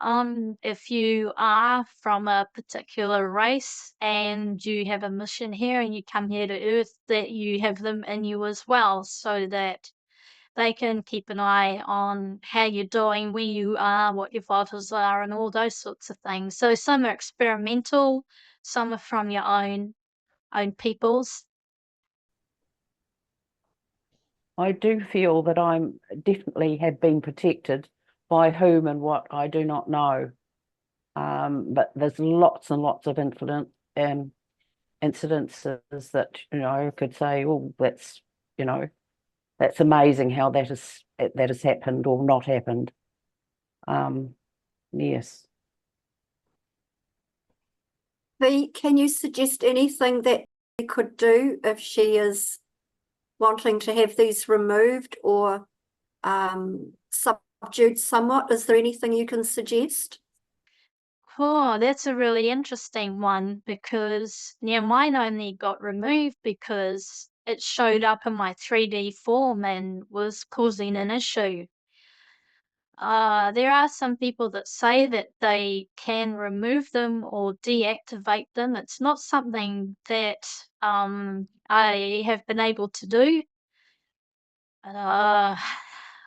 if you are from a particular race and you have a mission here and you come here to Earth, that you have them in you as well, so that they can keep an eye on how you're doing, where you are, what your vitals are, and all those sorts of things. So some are experimental, some are from your own peoples. I do feel that I'm definitely have been protected, by whom and what I do not know. But there's lots and lots of incidences that, I could say, oh, that's, that's amazing how that has happened or not happened. Yes. V, can you suggest anything that we could do if she is wanting to have these removed or subdued somewhat? Is there anything you can suggest? Oh, that's a really interesting one, because mine only got removed because it showed up in my 3D form and was causing an issue. There are some people that say that they can remove them or deactivate them. It's not something that I have been able to do. Uh,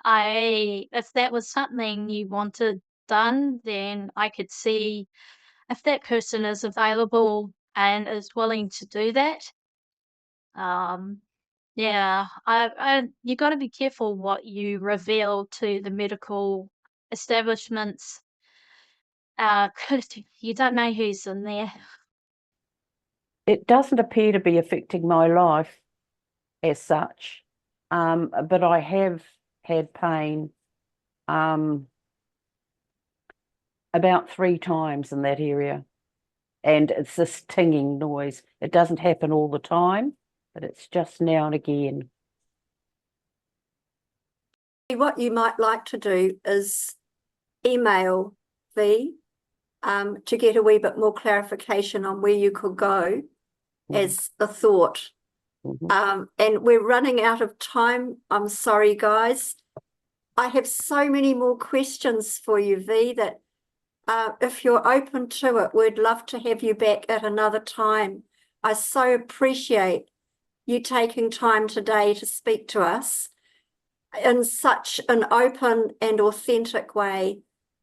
if that was something you wanted done, then I could see if that person is available and is willing to do that. Um, yeah, you got to be careful what you reveal to the medical establishments. 'Cause you don't know who's in there. It doesn't appear to be affecting my life as such, but I have had pain about 3 times in that area, and it's this tinging noise. It doesn't happen all the time, but it's just now and again. What you might like to do is email V to get a wee bit more clarification on where you could go as a thought. And we're running out of time. I'm sorry, guys. I have so many more questions for you, V, that if you're open to it, we'd love to have you back at another time. I so appreciate you taking time today to speak to us in such an open and authentic way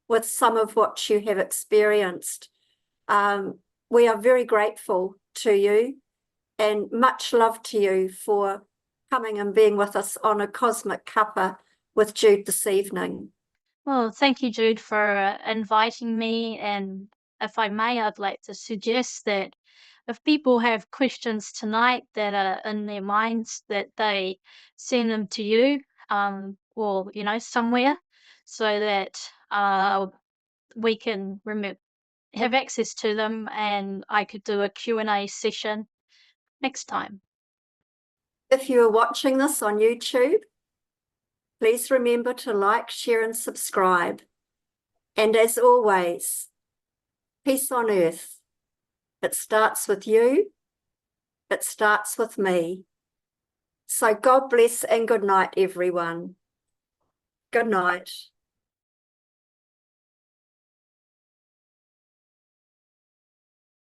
with some of what you have experienced. We are very grateful to you and much love to you for coming and being with us on A Cosmic Cuppa with Jude this evening. Well, thank you, Jude, for inviting me. And if I may, I'd like to suggest that if people have questions tonight that are in their minds, that they send them to you, or somewhere, so that we can have access to them, and I could do a Q&A session next time. If you are watching this on YouTube, please remember to like, share, and subscribe. And as always, peace on earth. It starts with you. It starts with me. So God bless and good night, everyone. Good night.